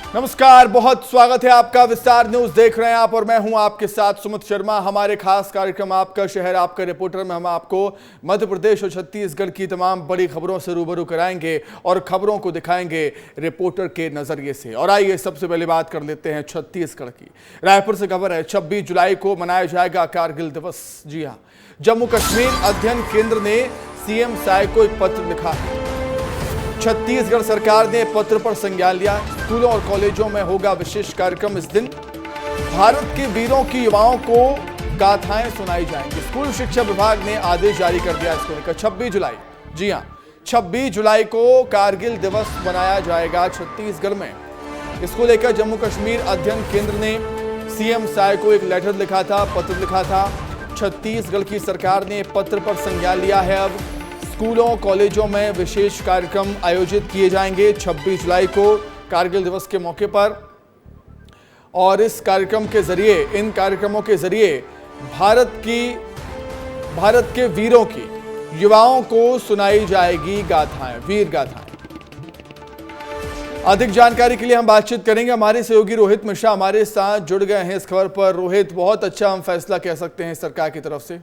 नमस्कार, बहुत स्वागत है आपका। विस्तार न्यूज देख रहे हैं आप और मैं हूं आपके साथ सुमित शर्मा। हमारे खास कार्यक्रम आपका शहर आपका रिपोर्टर में हम आपको मध्य प्रदेश और छत्तीसगढ़ की तमाम बड़ी खबरों से रूबरू कराएंगे और खबरों को दिखाएंगे रिपोर्टर के नजरिए से। और आइए सबसे पहले बात कर लेते हैं छत्तीसगढ़ की। रायपुर से खबर है, 26 जुलाई को मनाया जाएगा कारगिल दिवस। जी हां, जम्मू कश्मीर अध्ययन केंद्र ने सीएम साय को एक पत्र लिखा है। छत्तीसगढ़ सरकार ने पत्र पर संज्ञान लिया। स्कूलों और कॉलेजों में होगा विशेष कार्यक्रम इस दिन। भारत के वीरों की युवाओं को गाथाएं सुनाई जाएंगी। स्कूल शिक्षा विभाग ने आदेश जारी कर दिया इसको लेकर। 26 जुलाई, जी हां, 26 जुलाई को कारगिल दिवस मनाया जाएगा छत्तीसगढ़ में। इसको लेकर जम्मू कश्मीर अध्ययन केंद्र ने सीएम साय को एक लेटर लिखा था, पत्र लिखा था। छत्तीसगढ़ की सरकार ने पत्र पर संज्ञान लिया है। अब स्कूलों कॉलेजों में विशेष कार्यक्रम आयोजित किए जाएंगे 26 जुलाई को कारगिल दिवस के मौके पर। और इस कार्यक्रम के जरिए, इन कार्यक्रमों के जरिए भारत के वीरों की युवाओं को सुनाई जाएगी गाथाएं, वीर गाथाएं। अधिक जानकारी के लिए हम बातचीत करेंगे। हमारे सहयोगी रोहित मिश्रा हमारे साथ जुड़ गए हैं इस खबर पर। रोहित, बहुत अच्छा हम फैसला कह सकते हैं सरकार की तरफ से।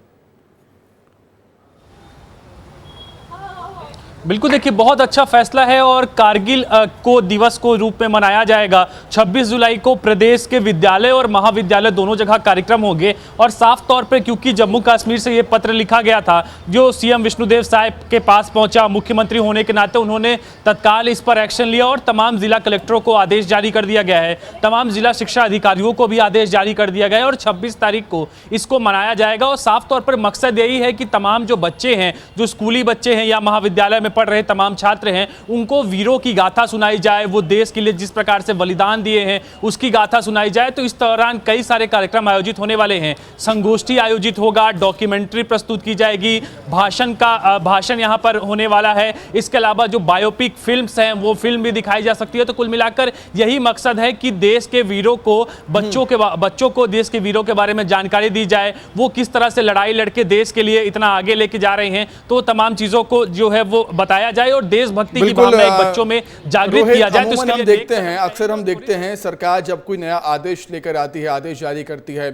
बिल्कुल, देखिए बहुत अच्छा फैसला है और कारगिल को दिवस को रूप में मनाया जाएगा। 26 जुलाई को प्रदेश के विद्यालय और महाविद्यालय दोनों जगह कार्यक्रम होंगे। और साफ तौर पर क्योंकि जम्मू कश्मीर से ये पत्र लिखा गया था, जो सीएम विष्णुदेव साय के पास पहुंचा, मुख्यमंत्री होने के नाते उन्होंने तत्काल इस पर एक्शन लिया और तमाम जिला कलेक्टरों को आदेश जारी कर दिया गया है। तमाम जिला शिक्षा अधिकारियों को भी आदेश जारी कर दिया गया है और 26 तारीख को इसको मनाया जाएगा। और साफ तौर पर मकसद यही है कि तमाम जो बच्चे हैं, जो स्कूली बच्चे हैं या महाविद्यालय में पढ़ रहे तमाम छात्र हैं, उनको वीरों की गाथा सुनाई जाए। वो देश के लिए जिस प्रकार से बलिदान दिए हैं उसकी गाथा सुनाई जाए। तो इस दौरान कई सारे कार्यक्रम आयोजित होने वाले हैं। संगोष्ठी आयोजित होगा, डॉक्यूमेंट्री प्रस्तुत की जाएगी, भाषण यहां पर होने वाला है। इसके अलावा जो बायोपिक फिल्म्स हैं वो फिल्म भी दिखाई जा सकती है। तो कुल मिलाकर यही मकसद है कि देश के वीरों को, बच्चों को देश के वीरों के बारे में जानकारी दी जाए। वो किस तरह से लड़ाई लड़के देश के लिए इतना आगे लेके जा रहे हैं, तो तमाम चीजों को जो है वो बताया जाए और देशभक्ति की भावना एक बच्चों में जागृत किया जाए। तो इसके लिए अक्सर हम देखते हैं सरकार जब कोई नया आदेश लेकर आती है, आदेश जारी करती है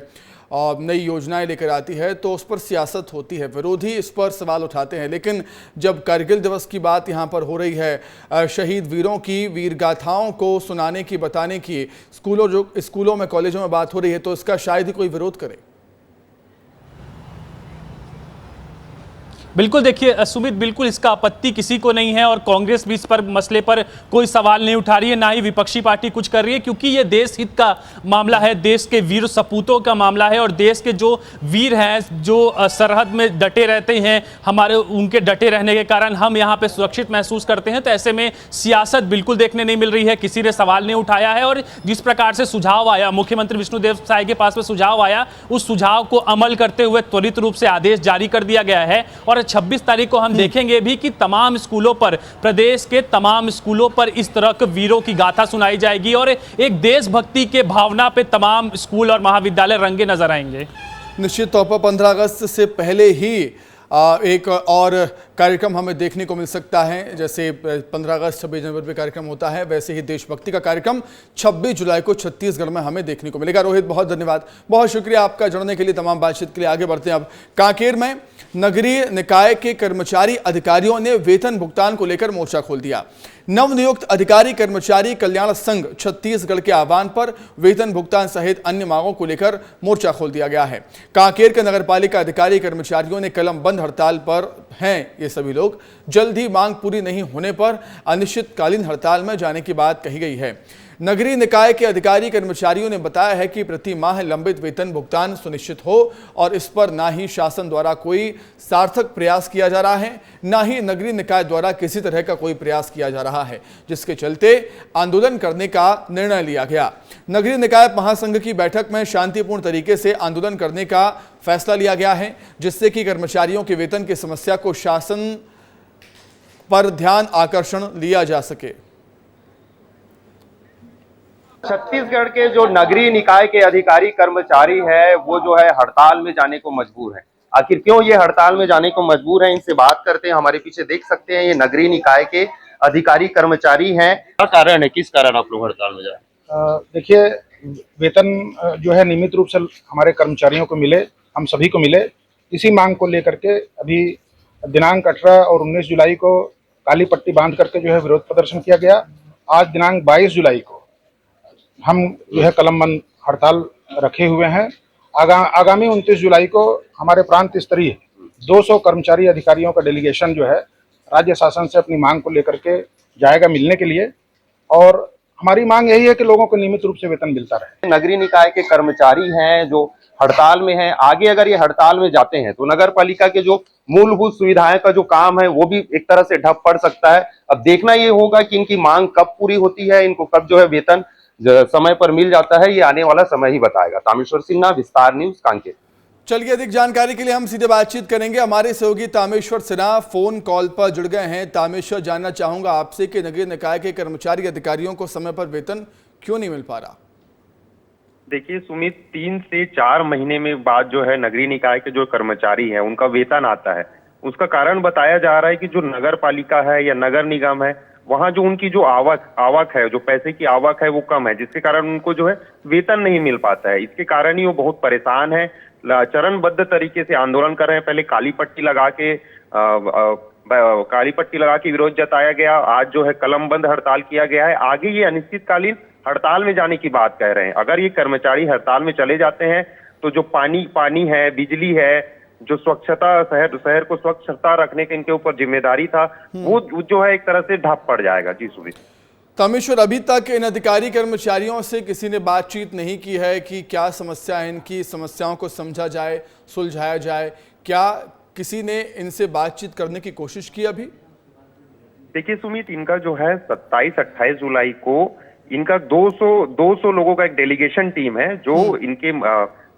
और नई योजनाएं लेकर आती है, तो उस पर सियासत होती है, विरोधी इस पर सवाल उठाते हैं। लेकिन जब कारगिल दिवस की बात यहाँ पर हो रही है, शहीद वीरों की वीर गाथाओं को सुनाने की, बताने की, स्कूलों में कॉलेजों में बात हो रही है, तो इसका शायद ही कोई विरोध करे। बिल्कुल, देखिए सुमित, बिल्कुल इसका आपत्ति किसी को नहीं है और कांग्रेस भी इस पर मसले पर कोई सवाल नहीं उठा रही है, ना ही विपक्षी पार्टी कुछ कर रही है, क्योंकि ये देश हित का मामला है, देश के वीर सपूतों का मामला है। और देश के जो वीर हैं, जो सरहद में डटे रहते हैं, उनके डटे रहने के कारण हम यहाँ पे सुरक्षित महसूस करते हैं। तो ऐसे में सियासत बिल्कुल देखने नहीं मिल रही है, किसी ने सवाल नहीं उठाया है। और जिस प्रकार से सुझाव आया, मुख्यमंत्री विष्णुदेव साय के पास में सुझाव आया, उस सुझाव को अमल करते हुए त्वरित रूप से आदेश जारी कर दिया गया है। और 26 तारीख को हम देखेंगे भी कि तमाम स्कूलों पर, प्रदेश के तमाम स्कूलों पर इस तरह के वीरों की गाथा सुनाई जाएगी और एक देशभक्ति के भावना पे तमाम स्कूल और महाविद्यालय रंगे नजर आएंगे। निश्चित तौर पर 15 अगस्त से पहले ही एक और कार्यक्रम हमें देखने को मिल सकता है। जैसे 15 अगस्त 26 जनवरी पे कार्यक्रम होता है, वैसे ही देशभक्ति का कार्यक्रम 26 जुलाई को छत्तीसगढ़ में हमें देखने को मिलेगा। रोहित, बहुत धन्यवाद, बहुत शुक्रिया आपका जुड़ने के लिए, तमाम बातचीत के लिए। आगे बढ़ते हैं अब। कांकेर में नगरीय निकाय के कर्मचारी अधिकारियों ने वेतन भुगतान को लेकर मोर्चा खोल दिया। नवनियुक्त अधिकारी कर्मचारी कल्याण संघ छत्तीसगढ़ के आह्वान पर वेतन भुगतान सहित अन्य मांगों को लेकर मोर्चा खोल दिया गया है। कांकेर के नगरपालिका अधिकारी कर्मचारियों ने कलम बंद हड़ताल पर हैं। ये सभी लोग जल्द ही मांग पूरी नहीं होने पर अनिश्चितकालीन हड़ताल में जाने की बात कही गई है। नगरीय निकाय के अधिकारी कर्मचारियों ने बताया है कि प्रति माह लंबित वेतन भुगतान सुनिश्चित हो और इस पर ना ही शासन द्वारा कोई सार्थक प्रयास किया जा रहा है, ना ही नगरीय निकाय द्वारा किसी तरह का कोई प्रयास किया जा रहा है, जिसके चलते आंदोलन करने का निर्णय लिया गया। नगरीय निकाय महासंघ की बैठक में शांतिपूर्ण तरीके से आंदोलन करने का फैसला लिया गया है, जिससे कि कर्मचारियों के वेतन की समस्या को शासन पर ध्यान आकर्षण लिया जा सके। छत्तीसगढ़ के जो नगरीय निकाय के अधिकारी कर्मचारी है, वो जो है हड़ताल में जाने को मजबूर है। आखिर क्यों ये हड़ताल में जाने को मजबूर है, इनसे बात करते हैं। हमारे पीछे देख सकते हैं ये नगरीय निकाय के अधिकारी कर्मचारी हैं। क्या कारण है, किस कारण आप लोग हड़ताल में जा रहे हैं? देखिए, वेतन जो है नियमित रूप से हमारे कर्मचारियों को मिले, हम सभी को मिले, इसी मांग को लेकर के अभी दिनांक 18 और 19 जुलाई को काली पट्टी बांध करके जो है विरोध प्रदर्शन किया गया। आज दिनांक 22 जुलाई को हम जो है कलमबंद हड़ताल रखे हुए हैं। आगामी 29 जुलाई को हमारे प्रांत स्तरीय 200 कर्मचारी अधिकारियों का डेलीगेशन जो है राज्य शासन से अपनी मांग को लेकर के जाएगा मिलने के लिए, और हमारी मांग यही है कि लोगों को नियमित रूप से वेतन मिलता रहे। नगरीय निकाय के कर्मचारी हैं जो हड़ताल में हैं, आगे अगर ये हड़ताल में जाते हैं तो नगर पालिका के जो मूलभूत सुविधाएं का जो काम है वो भी एक तरह से ठप पड़ सकता है। अब देखना ये होगा कि इनकी मांग कब पूरी होती है, इनको कब जो है वेतन समय पर मिल जाता है, ये आने वाला समय ही बताएगा। तामेश्वर सिन्हा, विस्तार न्यूज, कांकेर। चलिए, अधिक जानकारी के लिए हम सीधे बातचीत करेंगे। हमारे सहयोगी तामेश्वर सिन्हा फोन कॉल पर जुड़ गए हैं। तामेश्वर, जानना चाहूंगा आपसे कि नगरीय निकाय के कर्मचारी अधिकारियों को समय पर वेतन क्यों नहीं मिल पा रहा? देखिए सुमित, 3 से 4 महीने में बाद जो है नगरीय निकाय के जो कर्मचारी हैं उनका वेतन आता है। उसका कारण बताया जा रहा है कि जो नगर पालिका है या नगर निगम है, वहां जो उनकी जो आवक है, जो पैसे की आवक है वो कम है, जिसके कारण उनको जो है वेतन नहीं मिल पाता है। इसके कारण ही वो बहुत परेशान है, चरणबद्ध तरीके से आंदोलन कर रहे हैं। पहले काली पट्टी लगा के विरोध जताया गया, आज जो है कलमबंद हड़ताल किया गया है। आगे ये अनिश्चितकालीन हड़ताल में जाने की बात कह रहे हैं। अगर ये कर्मचारी हड़ताल में चले जाते हैं तो जो पानी है, बिजली है, जो स्वच्छता, शहर को स्वच्छता रखने के इनके ऊपर जिम्मेदारी था, वो जो है एक तरह से ढाप पड़ जाएगा। जी सुमित। तामेश्वर, अभी तक इन अधिकारी कर्मचारियों से किसी ने बातचीत नहीं की है कि क्या समस्या है, इनकी समस्याओं को समझा जाए, सुलझाया जाए? क्या किसी ने इनसे बातचीत करने की कोशिश की अभी? देखिए सुमित, इनका जो है 27-28 जुलाई को इनका 200 लोगों का एक डेलीगेशन टीम है जो इनके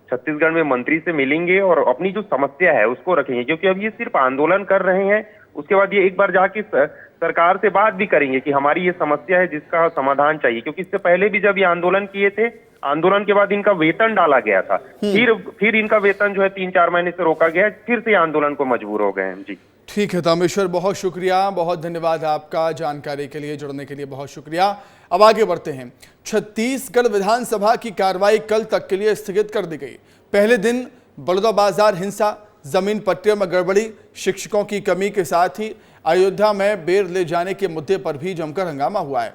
छत्तीसगढ़ में मंत्री से मिलेंगे और अपनी जो समस्या है उसको रखेंगे, क्योंकि अब ये सिर्फ आंदोलन कर रहे हैं। उसके बाद ये एक बार जाके सरकार से बात भी करेंगे कि हमारी ये समस्या है जिसका समाधान चाहिए, क्योंकि इससे पहले भी जब ये आंदोलन किए थे, आंदोलन के बाद इनका वेतन डाला गया था, फिर इनका वेतन जो है 3-4 महीने से रोका गया, फिर से आंदोलन को मजबूर हो गए हैं। जी ठीक है तामेश्वर, बहुत शुक्रिया, बहुत धन्यवाद आपका जानकारी के लिए, जुड़ने के लिए बहुत शुक्रिया। अब आगे बढ़ते हैं। छत्तीसगढ़ विधानसभा की कार्रवाई कल तक के लिए स्थगित कर दी गई। पहले दिन बलौदाबाजार हिंसा, जमीन पट्टियों में गड़बड़ी, शिक्षकों की कमी के साथ ही अयोध्या में बेर ले जाने के मुद्दे पर भी जमकर हंगामा हुआ है।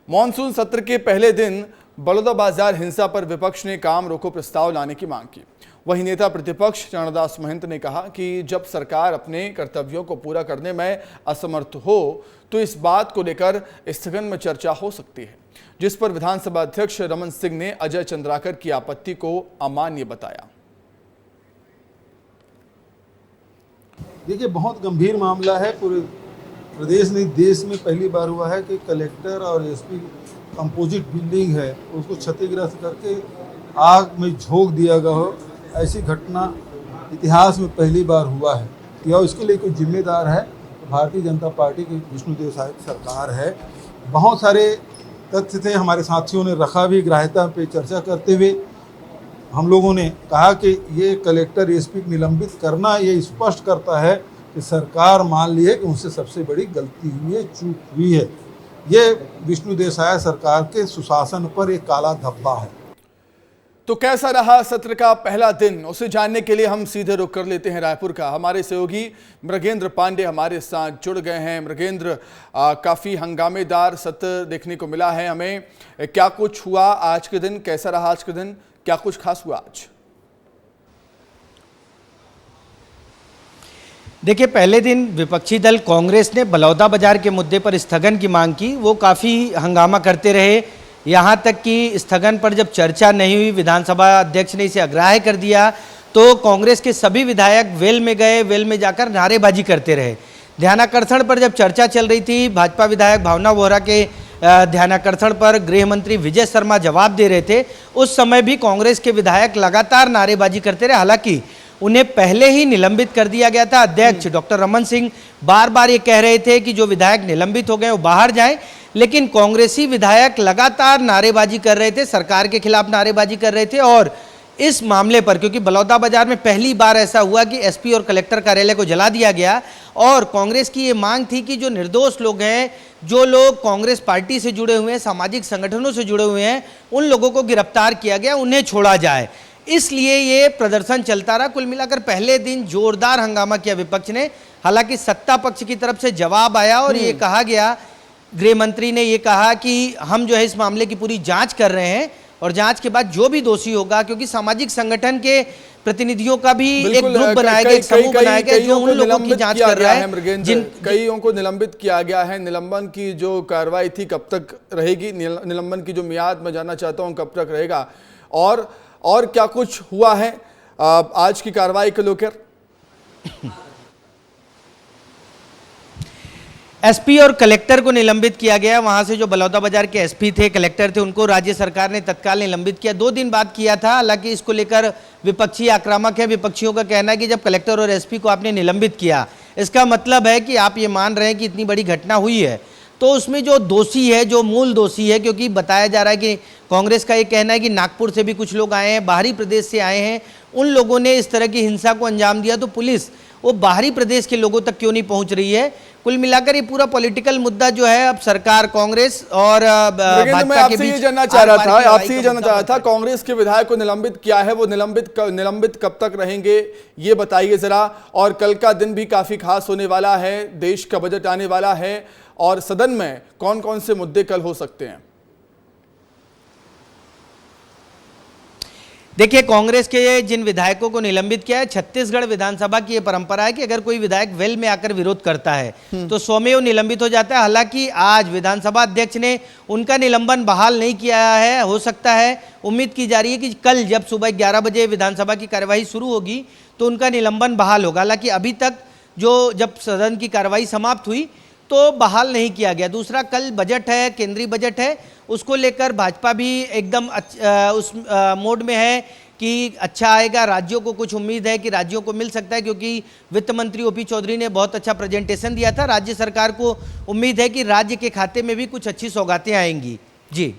मॉनसून सत्र के पहले दिन बलौदाबाजार हिंसा पर विपक्ष ने काम रोको प्रस्ताव लाने की मांग की। वहीं नेता प्रतिपक्ष चरणदास महंत ने कहा कि जब सरकार अपने कर्तव्यों को पूरा करने में असमर्थ हो तो इस बात को लेकर स्थगन में चर्चा हो सकती है, जिस पर विधानसभा अध्यक्ष रमन सिंह ने अजय चंद्राकर की आपत्ति को अमान्य बताया। देखिए, बहुत गंभीर मामला है। पूरे प्रदेश नहीं, देश में पहली बार हुआ है कि कलेक्टर और एसपी कंपोजिट बिल्डिंग है उसको क्षतिग्रस्त करके आग में झोंक दिया गया हो। ऐसी घटना इतिहास में पहली बार हुआ है। या इसके लिए कोई जिम्मेदार है भारतीय जनता पार्टी की विष्णुदेव साय सरकार है। बहुत सारे तथ्य थे, हमारे साथियों ने रखा भी, ग्राह्यता पे चर्चा करते हुए हम लोगों ने कहा कि ये कलेक्टर एसपी निलंबित करना ये स्पष्ट करता है कि सरकार मान ली है कि उनसे सबसे बड़ी गलती हुई है, चूक हुई है। ये विष्णुदेव साय सरकार के सुशासन पर एक काला धब्बा है। तो कैसा रहा सत्र का पहला दिन, उसे जानने के लिए हम सीधे रुख कर लेते हैं रायपुर का। हमारे सहयोगी मृगेंद्र पांडे हमारे साथ जुड़ गए हैं। मृगेंद्र, काफ़ी हंगामेदार सत्र देखने को मिला है हमें। क्या कुछ हुआ आज के दिन, कैसा रहा आज के दिन, क्या कुछ खास हुआ आज? देखिए, पहले दिन विपक्षी दल कांग्रेस ने बलौदाबाजार के मुद्दे पर स्थगन की मांग की। वो काफ़ी हंगामा करते रहे, यहाँ तक कि स्थगन पर जब चर्चा नहीं हुई, विधानसभा अध्यक्ष ने इसे अग्राह्य कर दिया, तो कांग्रेस के सभी विधायक वेल में गए, वेल में जाकर नारेबाजी करते रहे। ध्यानाकर्षण पर जब चर्चा चल रही थी, भाजपा विधायक भावना वोहरा के ध्यानाकर्षण पर गृह मंत्री विजय शर्मा जवाब दे रहे थे। उस समय भी कांग्रेस के विधायक लगातार नारेबाजी करते रहे। हालांकि उन्हें पहले ही निलंबित कर दिया गया था। अध्यक्ष डॉक्टर रमन सिंह बार बार ये कह रहे थे कि जो विधायक निलंबित हो गए वो बाहर जाएं, लेकिन कांग्रेसी विधायक लगातार नारेबाजी कर रहे थे, सरकार के खिलाफ नारेबाजी कर रहे थे और इस मामले पर, क्योंकि बलौदा बाजार में पहली बार ऐसा हुआ कि एसपी और कलेक्टर कार्यालय को जला दिया गया और कांग्रेस की ये मांग थी कि जो निर्दोष लोग हैं, जो लोग कांग्रेस पार्टी से जुड़े हुए हैं, सामाजिक संगठनों से जुड़े हुए हैं, उन लोगों को गिरफ्तार किया गया, उन्हें छोड़ा जाए। इसलिए ये प्रदर्शन चलता रहा। कुल मिलाकर पहले दिन जोरदार हंगामा किया विपक्ष ने। हालांकि सत्ता पक्ष की तरफ से जवाब आया और ये कहा गया, गृह मंत्री ने ये कहा कि हम जो है इस मामले की पूरी जांच कर रहे हैं और जांच के बाद जो भी दोषी होगा, क्योंकि सामाजिक संगठन के प्रतिनिधियों का भी एक ग्रुप बनाया गया, एक समूह बनाया गया जो उन लोगों की जांच कर रहा है। कईयों को निलंबित किया गया है। निलंबन की जो कार्रवाई थी कब तक रहेगी, निलंबन की जो मियाद मैं जानना चाहता हूं कब तक रहेगा, और क्या कुछ हुआ है आज की कार्रवाई को लेकर? एसपी और कलेक्टर को निलंबित किया गया। वहां से जो बलौदा बाजार के एसपी थे, कलेक्टर थे, उनको राज्य सरकार ने तत्काल निलंबित किया। 2 दिन बाद किया था। हालांकि इसको लेकर विपक्षी आक्रामक है। विपक्षियों का कहना है कि जब कलेक्टर और एसपी को आपने निलंबित किया, इसका मतलब है कि आप ये मान रहे हैं कि इतनी बड़ी घटना हुई है। तो उसमें जो दोषी है, जो मूल दोषी है, क्योंकि बताया जा रहा है कि कांग्रेस का ये कहना है कि नागपुर से भी कुछ लोग आए हैं, बाहरी प्रदेश से आए हैं, उन लोगों ने इस तरह की हिंसा को अंजाम दिया, तो पुलिस वो बाहरी प्रदेश के लोगों तक क्यों नहीं पहुंच रही है? कुल मिलाकर ये पूरा पॉलिटिकल मुद्दा जो है अब सरकार, कांग्रेस और भाजपा के बीच आपसे ये जानना चाह रहा था, कांग्रेस के विधायक को निलंबित किया है, वो निलंबित कब तक रहेंगे ये बताइए जरा। और कल का दिन भी काफी खास होने वाला है, देश का बजट आने वाला है और सदन में कौन कौन से मुद्दे कल हो सकते हैं? देखिए, कांग्रेस के जिन विधायकों को निलंबित किया है, छत्तीसगढ़ विधानसभा की यह परंपरा है कि अगर कोई विधायक वेल में आकर विरोध करता है तो स्वमेव निलंबित हो जाता है। हालांकि आज विधानसभा अध्यक्ष ने उनका निलंबन बहाल नहीं किया है। हो सकता है, उम्मीद की जा रही है कि कल जब सुबह 11 बजे विधानसभा की कार्यवाही शुरू होगी तो उनका निलंबन बहाल होगा। हालांकि अभी तक जब सदन की कार्यवाही समाप्त हुई तो बहाल नहीं किया गया। दूसरा, कल बजट है, केंद्रीय बजट है, उसको लेकर भाजपा भी एकदम उस मोड में है कि अच्छा आएगा। राज्यों को कुछ उम्मीद है कि राज्यों को मिल सकता है, क्योंकि वित्त मंत्री ओपी चौधरी ने बहुत अच्छा प्रेजेंटेशन दिया था। राज्य सरकार को उम्मीद है कि राज्य के खाते में भी कुछ अच्छी सौगातें आएंगी। जी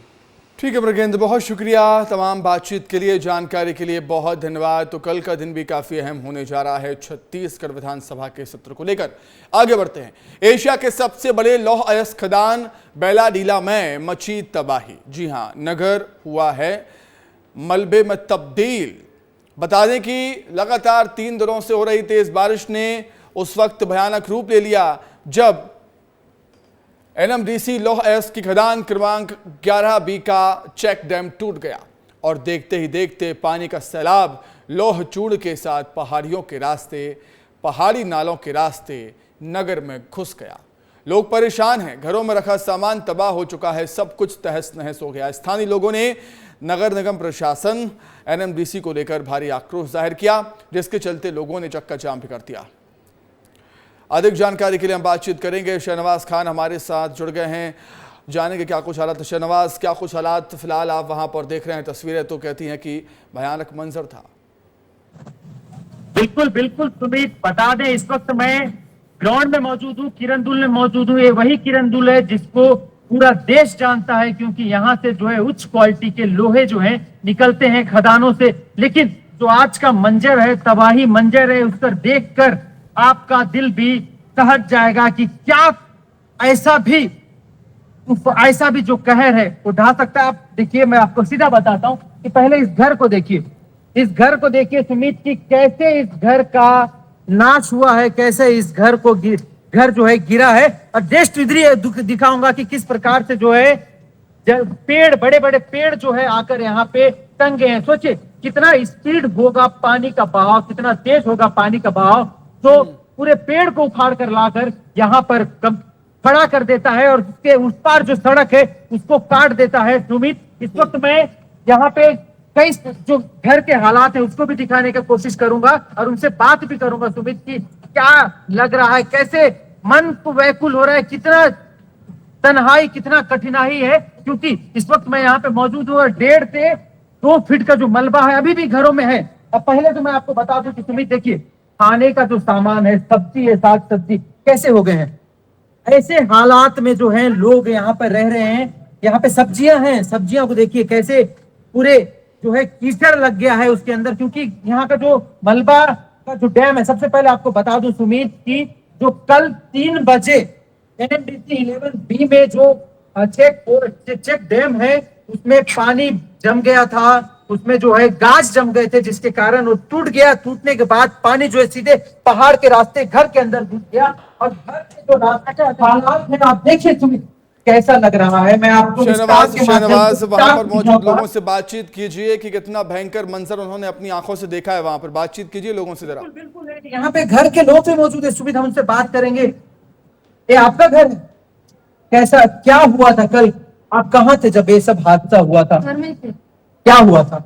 ठीक है मृगेंद्र, बहुत शुक्रिया तमाम बातचीत के लिए, जानकारी के लिए बहुत धन्यवाद। तो कल का दिन भी काफी अहम होने जा रहा है छत्तीसगढ़ विधानसभा के सत्र को लेकर। आगे बढ़ते हैं। एशिया के सबसे बड़े लौह अयस्क खदान बैलाडीला में मची तबाही। जी हां, नगर हुआ है मलबे में तब्दील। बता दें कि लगातार 3 दिनों से हो रही तेज बारिश ने उस वक्त भयानक रूप ले लिया जब एनएमडीसी लौह अयस्क की खदान क्रमांक 11B का चेक डैम टूट गया और देखते ही देखते पानी का सैलाब लौह चूड़ के साथ पहाड़ियों के रास्ते, पहाड़ी नालों के रास्ते नगर में घुस गया। लोग परेशान हैं, घरों में रखा सामान तबाह हो चुका है, सब कुछ तहस नहस हो गया। स्थानीय लोगों ने नगर निगम प्रशासन, एनएमडीसी को लेकर भारी आक्रोश जाहिर किया, जिसके चलते लोगों ने चक्का जाम भी कर दिया। अधिक जानकारी के लिए हम बातचीत करेंगे। शहनवाज खान हमारे साथ जुड़ गए हैं, जानेंगे क्या कुछ हालात। शहनवाज, क्या कुछ हालात फिलहाल आप वहां पर देख रहे हैं? तस्वीरें तो कहती हैं कि भयानक मंजर था। बिल्कुल बिल्कुल सुमित, बता दें इस वक्त मैं ग्राउंड में मौजूद हूँ, किरंदुल में मौजूद हूँ। ये वही किरंदुल है जिसको पूरा देश जानता है, क्योंकि यहाँ से जो है उच्च क्वालिटी के लोहे जो है निकलते हैं खदानों से। लेकिन जो आज का मंजर है, तबाही मंजर है, उसको देखकर आपका दिल भी सहज जाएगा कि क्या ऐसा भी जो कहर है वो ढा सकता है। आप देखिए, मैं आपको सीधा बताता हूं कि पहले इस घर को देखिए, इस घर को देखिए सुमित, की कैसे इस घर का नाश हुआ है, कैसे इस घर को घर जो है गिरा है। और जस्ट इधर दिखाऊंगा कि किस प्रकार से जो है पेड़, बड़े बड़े पेड़ जो है आकर यहाँ पे टंगे हैं। सोचिए कितना स्पीड होगा पानी का बहाव, कितना तेज होगा पानी का बहाव, तो पूरे पेड़ को उखाड़ कर लाकर यहाँ पर खड़ा कर देता है और उसके उस पार जो सड़क है उसको काट देता है। सुमित, इस वक्त मैं यहाँ पे कई जो घर के हालात है उसको भी दिखाने की कोशिश करूंगा और उनसे बात भी करूंगा सुमित की क्या लग रहा है, कैसे मन को व्याकुल हो रहा है, कितना तन्हाई, कितना कठिनाई है। क्योंकि इस वक्त मैं यहाँ पे मौजूद हूँ और 1.5 से 2 फीट का जो मलबा है अभी भी घरों में है। अब पहले तो मैं आपको बता दूं कि सुमित देखिए, खाने का जो सामान है, सब्जी है, साग सब्जी कैसे हो गए हैं। ऐसे हालात में जो है लोग यहाँ पर रह रहे हैं। यहाँ पे सब्जियां हैं, सब्जियां को देखिए कैसे पूरे जो है कीचड़ लग गया है उसके अंदर, क्योंकि यहाँ का जो मलबा का जो डैम है, सबसे पहले आपको बता दूं सुमित की जो कल 3 बजे NMDC 11B में जो चेक डैम है उसमें पानी जम गया था, उसमें जो है गाज जम गए थे, जिसके कारण वो टूट गया। टूटने के बाद पानी जो है सीधे पहाड़ के रास्ते घर के अंदर घुस गया और घर के जो रास्ते हालात है आप देखिए सुमित कैसा लग रहा है। मैं आपको शहनवाज वहां पर मौजूद लोगों से बातचीत कीजिए कि कितना भयंकर मंजर उन्होंने अपनी आंखों से देखा है, वहां पर बातचीत कीजिए लोगों से जरा। बिल्कुल यहाँ पे घर के लोग भी मौजूद है सुमित, हम उनसे बात करेंगे। ये आपका घर है? कैसा क्या हुआ था कल? आप कहाँ थे जब ये सब हादसा हुआ था? घर में थे। क्या हुआ था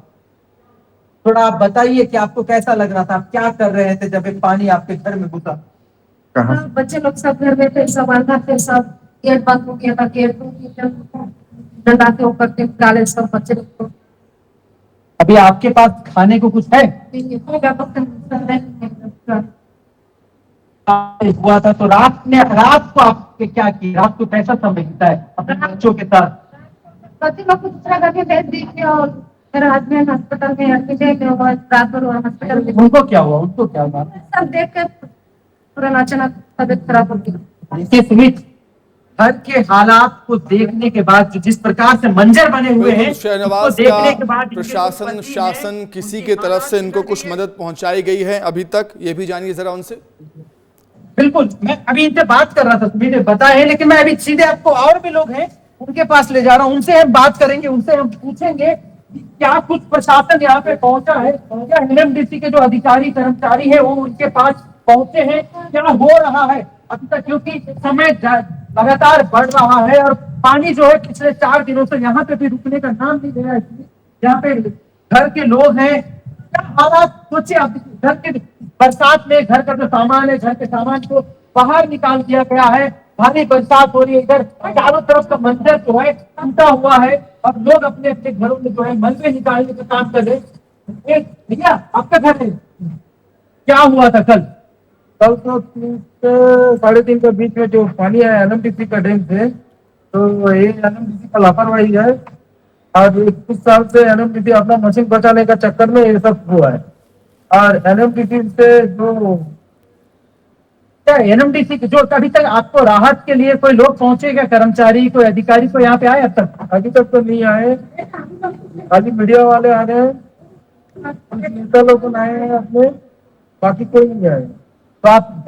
थोड़ा आप बताइए कि आपको कैसा लग रहा था, आप क्या कर रहे थे जब ये पानी आपके घर में घुसा? बच्चे लोग सब घर में थे, सब अंदर थे, सब गेट बंद हो गया था, गेट डंडा के ऊपर के डाले सब बच्चे लोग को। अभी आपके पास खाने को कुछ है? हुआ था तो रात को आपके क्या किया? रात को कैसा समय बीता है अपने बच्चों के साथ? बच्चे लोग को दूसरा करके भेज दीजिए और मेरा हस्बैंड हॉस्पिटल में रात भर हॉस्पिटल में। उनको क्या हुआ? उनको क्या हुआ? सब देख कर पूरा अचानक तबियत खराब हो गई। देखिए सुमित, घर के हालात को देखने के बाद जो जिस प्रकार से मंजर बने हुए हैं, शहनवाज उसको देखने के बाद प्रशासन शासन किसी के तरफ से इनको कुछ मदद पहुंचाई गई है अभी तक, ये भी जानिए जरा उनसे। बिल्कुल, मैं अभी इनसे बात कर रहा था, मुझे पता है, लेकिन मैं अभी सीधे आपको और भी लोग हैं उनके पास ले जा रहा हूं, उनसे हम बात करेंगे, उनसे हम पूछेंगे कि क्या कुछ प्रशासन यहाँ पे पहुंचा है, क्या NMDC के जो अधिकारी कर्मचारी है वो उनके पास पहुंचे हैं, क्या हो रहा है अभी तक, क्योंकि समय लगातार बढ़ रहा है और पानी जो है पिछले 4 दिनों से यहाँ पे भी रुकने का नाम नहीं ले रहा है। यहाँ पे घर के लोग हैं, क्या हालात सोचिए आप, घर के बरसात में घर का जो सामान है, घर के सामान को बाहर निकाल दिया गया है, भारी बरसात हो रही है, इधर चारों तरफ का मंजर जो है टूटा हुआ है और लोग अपने अपने घरों में जो है मलबे निकालने का काम कर रहे हैं। भैया आपका घर है, क्या हुआ था कल? कल तो 3 से 3:30 के बीच में जो पानी है NMDC का डैम से, तो ये NMDC का लापरवाही है और कुछ साल से NMDC अपना मशीन बचाने का चक्कर में ये सब हुआ है। और NMDC से जो क्या NMDC जो अभी तक आपको राहत के लिए कोई लोग पहुंचे क्या, कर्मचारी कोई अधिकारी को यहाँ पे आए अब तक? अभी तक तो नहीं आए, खाली मीडिया वाले आ रहे हैं, नेता लोग आए हैं अपने, बाकी कोई नहीं आए। तो आप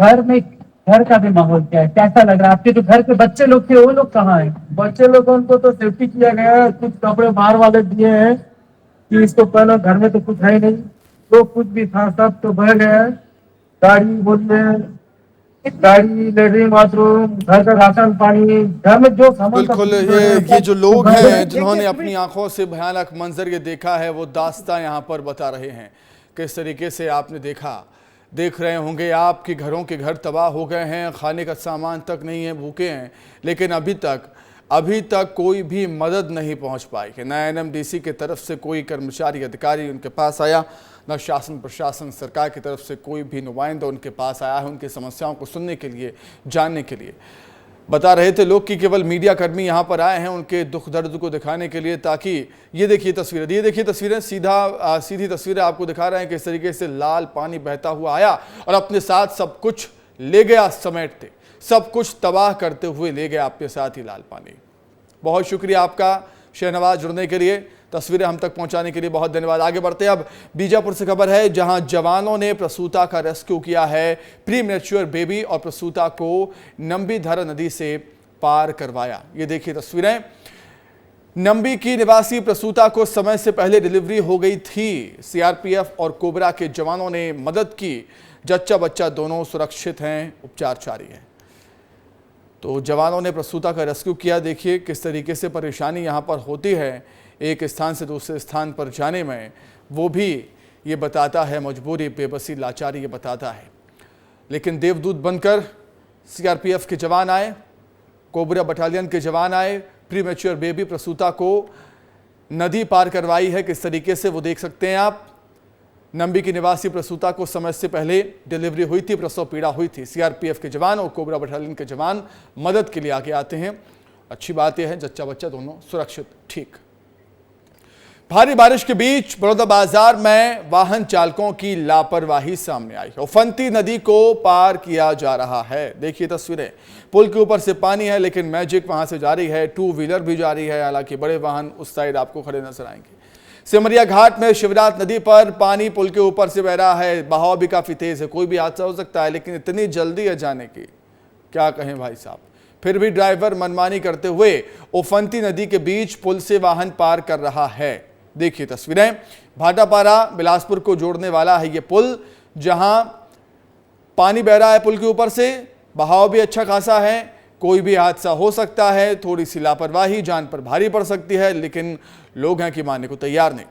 घर का भी माहौल क्या है, कैसा लग रहा है? आपके जो घर के बच्चे लोग थे वो लोग कहाँ हैं? बच्चे लोगों को तो सेफ्टी किया गया है, कुछ कपड़े बाहर वाले दिए हैं कि इसको पहले घर में तो कुछ है ही नहीं, तो कुछ भी था सब तो बह गया है। गाड़ी बोलिए, गाड़ी, लेटरिन, बाथरूम, घर का राशन पानी, घर में जो सामान। बिल्कुल, ये जो लोग हैं जिन्होंने अपनी आंखों से भयानक मंजर ये देखा है वो दास्तां यहाँ पर बता रहे हैं किस तरीके से आपने देख रहे होंगे आप कि घरों के घर तबाह हो गए हैं, खाने का सामान तक नहीं है, भूखे हैं, लेकिन अभी तक कोई भी मदद नहीं पहुंच पाई कि न NMDC की तरफ से कोई कर्मचारी अधिकारी उनके पास आया, न शासन प्रशासन सरकार की तरफ से कोई भी नुमाइंदा उनके पास आया है उनकी समस्याओं को सुनने के लिए, जानने के लिए। बता रहे थे लोग कि केवल मीडिया कर्मी यहाँ पर आए हैं उनके दुख दर्द को दिखाने के लिए, ताकि ये देखिए तस्वीरें, सीधी तस्वीरें आपको दिखा रहे हैं किस तरीके से लाल पानी बहता हुआ आया और अपने साथ सब कुछ ले गया, समेटते सब कुछ तबाह करते हुए ले गया अपने साथ ही लाल पानी। बहुत शुक्रिया आपका शहनवाज, जुड़ने के लिए, तस्वीरें हम तक पहुंचाने के लिए बहुत धन्यवाद। आगे बढ़ते हैं, अब बीजापुर से खबर है जहां जवानों ने प्रसूता का रेस्क्यू किया है, प्री मैच्योर बेबी और प्रसूता को नंबीधर नदी से पार करवाया। ये देखिए तस्वीरें, नंबी की निवासी प्रसूता को समय से पहले डिलीवरी हो गई थी। CRPF और कोबरा के जवानों ने मदद की, जच्चा बच्चा दोनों सुरक्षित हैं, उपचार जारी है। तो जवानों ने प्रसूता का रेस्क्यू किया। देखिए किस तरीके से परेशानी यहाँ पर होती है एक स्थान से दूसरे स्थान पर जाने में, वो भी ये बताता है, मजबूरी, बेबसी, लाचारी ये बताता है। लेकिन देवदूत बनकर CRPF के जवान आए, कोबरा बटालियन के जवान आए, प्री मैच्योर बेबी प्रसूता को नदी पार करवाई है। किस तरीके से वो देख सकते हैं आप। नंबी की निवासी प्रसूता को समय से पहले डिलीवरी हुई थी, प्रसव पीड़ा हुई थी। CRPF के जवान और कोबरा बटालियन के जवान मदद के लिए आगे आते हैं। अच्छी बात यह है जच्चा बच्चा दोनों सुरक्षित, ठीक। भारी बारिश के बीच बड़ौदा बाजार में वाहन चालकों की लापरवाही सामने आई। उफनती नदी को पार किया जा रहा है। देखिए तस्वीरें, पुल के ऊपर से पानी है लेकिन मैजिक वहां से जारी है। टू व्हीलर भी जारी है, हालांकि बड़े वाहन उस साइड आपको खड़े नजर आएंगे। सिमरिया घाट में शिवनाथ नदी पर पानी पुल के ऊपर से बह रहा है। बहाव भी काफी तेज है, कोई भी हादसा हो सकता है, लेकिन इतनी जल्दी है जाने की, क्या कहें भाई साहब। फिर भी ड्राइवर मनमानी करते हुए उफनती नदी के बीच पुल से वाहन पार कर रहा है। देखिए तस्वीरें, भाटापारा बिलासपुर को जोड़ने वाला है ये पुल, जहां पानी बह रहा है पुल के ऊपर से। बहाव भी अच्छा खासा है, कोई भी हादसा हो सकता है। थोड़ी सी लापरवाही जान पर भारी पड़ सकती है, लेकिन लोग हैं कि मानने को तैयार नहीं।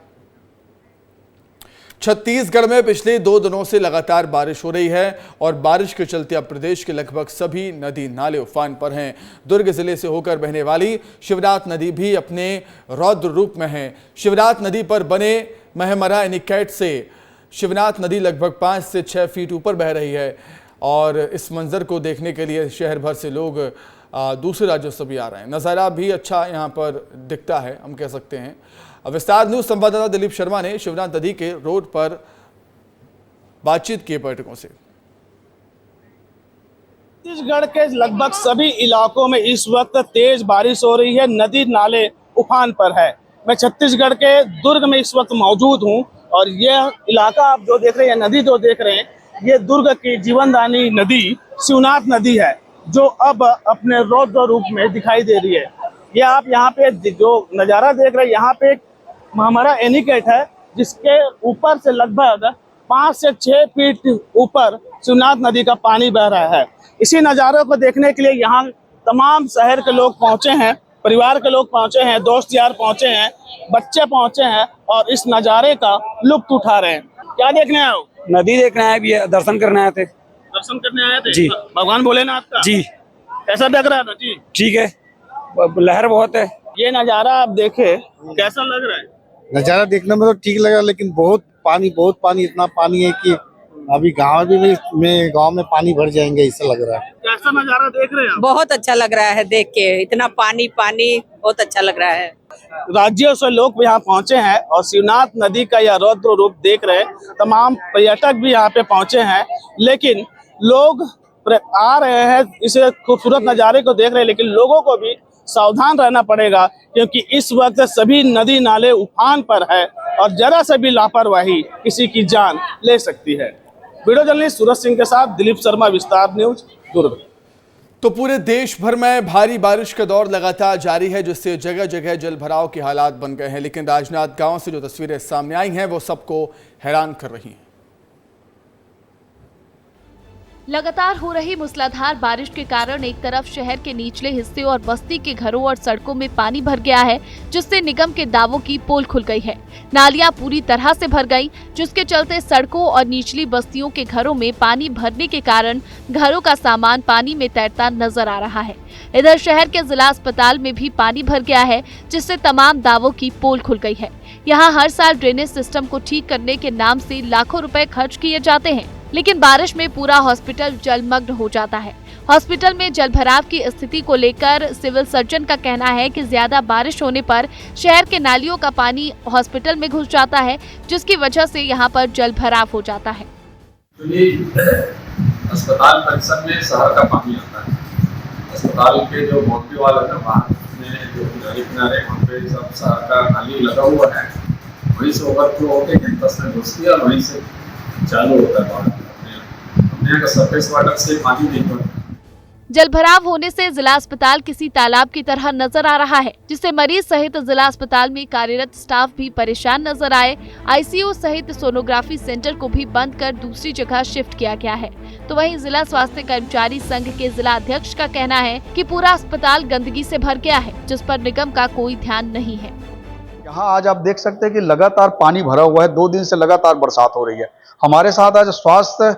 छत्तीसगढ़ में पिछले 2 दिनों से लगातार बारिश हो रही है और बारिश के चलते अब प्रदेश के लगभग सभी नदी नाले उफान पर हैं। दुर्ग जिले से होकर बहने वाली शिवनाथ नदी भी अपने रौद्र रूप में है। शिवनाथ नदी पर बने महमरा एनीकट से शिवनाथ नदी लगभग 5 से 6 फीट ऊपर बह रही है और इस मंजर को देखने के लिए शहर भर से लोग दूसरे राज्यों से भी आ रहे हैं। नज़ारा भी अच्छा यहाँ पर दिखता है, हम कह सकते हैं। विस्तार न्यूज संवाददाता दिलीप शर्मा ने शिवनाथ नदी के रोड पर बातचीत की पर्यटकों से। छत्तीसगढ़ के लगभग सभी इलाकों में इस वक्त तेज बारिश हो रही है, नदी नाले उफान पर है। मैं छत्तीसगढ़ के दुर्ग में इस वक्त मौजूद हूं और यह इलाका आप जो देख रहे हैं, नदी जो देख रहे हैं, ये दुर्ग की जीवनदानी नदी शिवनाथ नदी है, जो अब अपने रौद्र रूप में दिखाई दे रही है। ये आप यहाँ पे जो नज़ारा देख रहे हैं, यहाँ पे हमारा एनीकट है, जिसके ऊपर से लगभग 5 से 6 फीट ऊपर शिवनाथ नदी का पानी बह रहा है। इसी नज़ारों को देखने के लिए यहाँ तमाम शहर के लोग पहुँचे हैं, परिवार के लोग पहुँचे हैं, दोस्त यार पहुँचे हैं, बच्चे पहुँचे हैं और इस नज़ारे का लुत्फ उठा रहे हैं। क्या देखने आए हो? नदी देखने आए भी, दर्शन करने आए थे। दर्शन करने आए थे जी। भगवान भोलेनाथ का जी। कैसा लग रहा है नदी? ठीक है, लहर बहुत है। ये नज़ारा आप देखे, कैसा लग रहा है? नजारा देखने में तो ठीक लगा, लेकिन बहुत पानी इतना पानी है कि अभी गांव में पानी भर जाएंगे, ऐसा लग रहा है। कैसा नजारा देख रहे हैं? बहुत अच्छा लग रहा है देख के, इतना पानी बहुत अच्छा लग रहा है। राज्यों से लोग यहाँ पहुँचे हैं और शिवनाथ नदी का यह रौद्र रूप देख रहे हैं। तमाम पर्यटक भी यहाँ पे पहुँचे हैं, लेकिन लोग आ रहे हैं, इसे खूबसूरत नज़ारे को देख रहे हैं, लेकिन लोगों को भी सावधान रहना पड़ेगा, क्योंकि इस वक्त सभी नदी नाले उफान पर है और जरा से भी लापरवाही किसी की जान ले सकती है। वीडियो जर्नलिस्ट सूरज सिंह के साथ दिलीप शर्मा, विस्तार न्यूज, दुर्ग। तो पूरे देश भर में भारी बारिश का दौर लगातार जारी है, जिससे जगह जगह जल भराव के हालात बन गए हैं। लेकिन राजनाथ गांव से जो तस्वीरें सामने आई हैं, वो सबको हैरान कर रही हैं। लगातार हो रही मूसलाधार बारिश के कारण एक तरफ शहर के निचले हिस्से और बस्ती के घरों और सड़कों में पानी भर गया है, जिससे निगम के दावों की पोल खुल गई है। नालियां पूरी तरह से भर गईं, जिसके चलते सड़कों और निचली बस्तियों के घरों में पानी भरने के कारण घरों का सामान पानी में तैरता नजर आ रहा है। इधर शहर के जिला अस्पताल में भी पानी भर गया है, जिससे तमाम दावों की पोल खुल गई है। यहाँ हर साल ड्रेनेज सिस्टम को ठीक करने के नाम से लाखों रुपए खर्च किए जाते हैं, लेकिन बारिश में पूरा हॉस्पिटल जलमग्न हो जाता है। हॉस्पिटल में जलभराव की स्थिति को लेकर सिविल सर्जन का कहना है कि ज्यादा बारिश होने पर शहर के नालियों का पानी हॉस्पिटल में घुस जाता है, जिसकी वजह से यहाँ पर जलभराव हो जाता है। अस्पताल परिसर में शहर का पानी आता है। अस्पताल के जो बाउंड्री वाल है ना, वहाँ जो किनारे वहाँ पे सब शहर का नाली लगा हुआ है, वहीं से ओवरफ्लो होकर कैंपस में घुस गया और वहीं से चालू होता है। अपने यहाँ का सरफेस वाटर से पानी नहीं पड़ता। जलभराव होने से जिला अस्पताल किसी तालाब की तरह नजर आ रहा है, जिससे मरीज सहित जिला अस्पताल में कार्यरत स्टाफ भी परेशान नजर आए। आईसीयू सहित सोनोग्राफी सेंटर को भी बंद कर दूसरी जगह शिफ्ट किया गया है। तो वहीं जिला स्वास्थ्य कर्मचारी संघ के जिला अध्यक्ष का कहना है कि पूरा अस्पताल गंदगी से भर गया है, जिस पर निगम का कोई ध्यान नहीं है। यहाँ आज आप देख सकते हैं कि लगातार पानी भरा हुआ है, 2 दिन से लगातार बरसात हो रही है। हमारे साथ आज स्वास्थ्य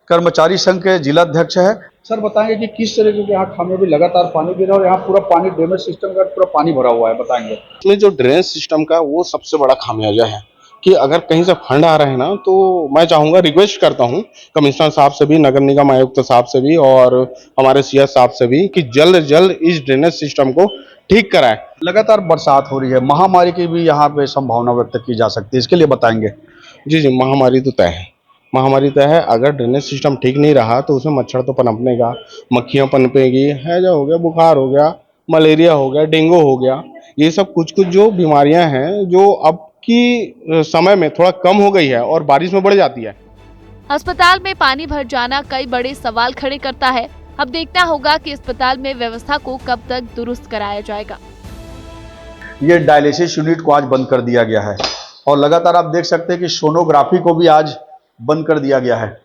कर्मचारी संघ के जिला अध्यक्ष है। सर बताएंगे कि किस तरीके के यहाँ खामे भी लगातार पानी गिरा और यहाँ पूरा पानी ड्रेनेज सिस्टम का पूरा पानी भरा हुआ है, बताएंगे। इसमें जो ड्रेनेज सिस्टम का वो सबसे बड़ा खामियाजा है कि अगर कहीं से फंड आ रहे हैं ना, तो मैं चाहूंगा, रिक्वेस्ट करता हूं कमिश्नर साहब से भी, नगर निगम आयुक्त साहब से भी और हमारे सीएस साहब से भी कि जल्द जल्द इस ड्रेनेज सिस्टम को ठीक कराएं। लगातार बरसात हो रही है, महामारी की भी यहाँ पे संभावना व्यक्त की जा सकती है, इसके लिए बताएंगे। जी जी, महामारी तो तय है, महामारी तय है। अगर ड्रेनेज सिस्टम ठीक नहीं रहा तो उसमें मच्छर तो पनपनेगा, मक्खियाँ पनपेगी, हैजा हो गया, बुखार हो गया, मलेरिया हो गया, डेंगू हो गया, ये सब कुछ कुछ जो बीमारियां हैं जो अब की समय में थोड़ा कम हो गई है और बारिश में बढ़ जाती है। अस्पताल में पानी भर जाना कई बड़े सवाल खड़े करता है। अब देखना होगा कि अस्पताल में व्यवस्था को कब तक दुरुस्त कराया जाएगा। ये डायलिसिस यूनिट को आज बंद कर दिया गया है और लगातार आप देख सकते हैं कि सोनोग्राफी को भी आज बंद कर दिया गया है।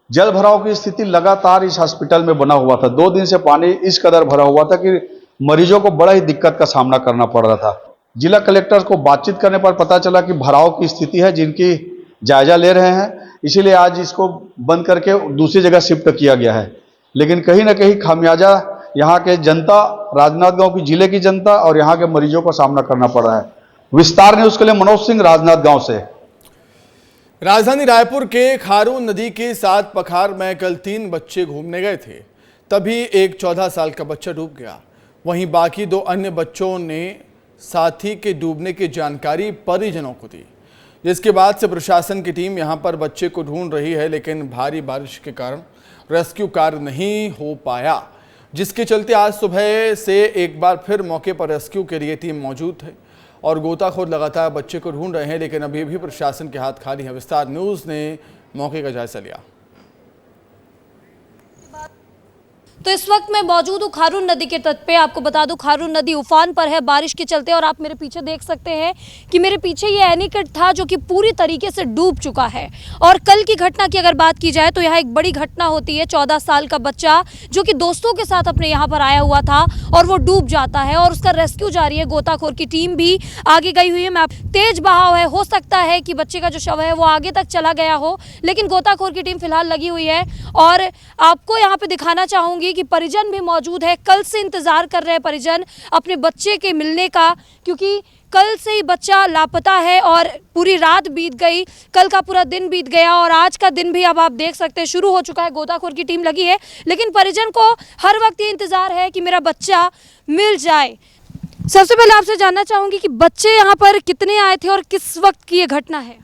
जल भराव की स्थिति लगातार इस हॉस्पिटल में बना हुआ था। 2 दिन से पानी इस कदर भरा हुआ था कि मरीजों को बड़ा ही दिक्कत का सामना करना पड़ रहा था। जिला कलेक्टर को बातचीत करने पर पता चला कि भराव की स्थिति है जिनकी जायजा ले रहे हैं, इसीलिए आज इसको बंद करके दूसरी जगह शिफ्ट किया गया है। लेकिन कहीं ना कहीं खामियाजा यहाँ के जनता, राजनांदगांव की जिले की जनता और यहाँ के मरीजों को सामना करना पड़ रहा है। विस्तार न्यूज के लिए मनोज सिंह, राजनांदगांव से। राजधानी रायपुर के खारून नदी के साथ पखार में कल 3 बच्चे घूमने गए थे, तभी एक 14 साल का बच्चा डूब गया। वहीं बाकी 2 अन्य बच्चों ने साथी के डूबने की जानकारी परिजनों को दी, जिसके बाद से प्रशासन की टीम यहां पर बच्चे को ढूंढ रही है, लेकिन भारी बारिश के कारण रेस्क्यू कार्य नहीं हो पाया, जिसके चलते आज सुबह से एक बार फिर मौके पर रेस्क्यू के लिए टीम मौजूद है और गोताखोर लगातार बच्चे को ढूंढ रहे हैं, लेकिन अभी भी प्रशासन के हाथ खाली है। विस्तार न्यूज ने मौके का जायजा लिया। तो इस वक्त मैं मौजूद हूँ खारून नदी के तट पे। आपको बता दूं खारून नदी उफान पर है बारिश के चलते, और आप मेरे पीछे देख सकते हैं कि मेरे पीछे ये एनीकट था जो कि पूरी तरीके से डूब चुका है। और कल की घटना की अगर बात की जाए तो यहाँ एक बड़ी घटना होती है। 14 साल का बच्चा जो कि दोस्तों के साथ अपने यहाँ पर आया हुआ था और वो डूब जाता है और उसका रेस्क्यू जारी है। गोताखोर की टीम भी आगे गई हुई है। तेज बहाव है, हो सकता है कि बच्चे का जो शव है वो आगे तक चला गया हो, लेकिन गोताखोर की टीम फिलहाल लगी हुई है। और आपको यहाँ पे दिखाना चाहूंगी कि परिजन भी मौजूद है। कल से इंतजार कर रहे हैं परिजन अपने बच्चे के मिलने का, क्योंकि कल से ही बच्चा लापता है और पूरी रात बीत गई, कल का पूरा दिन बीत गया और आज का दिन भी अब आप देख सकते हैं शुरू हो चुका है। गोताखोर की टीम लगी है, लेकिन परिजन को हर वक्त ये इंतजार है कि मेरा बच्चा मिल जाए। सबसे पहले आपसे जानना चाहूंगी कि बच्चे यहाँ पर कितने आए थे और किस वक्त की ये घटना है?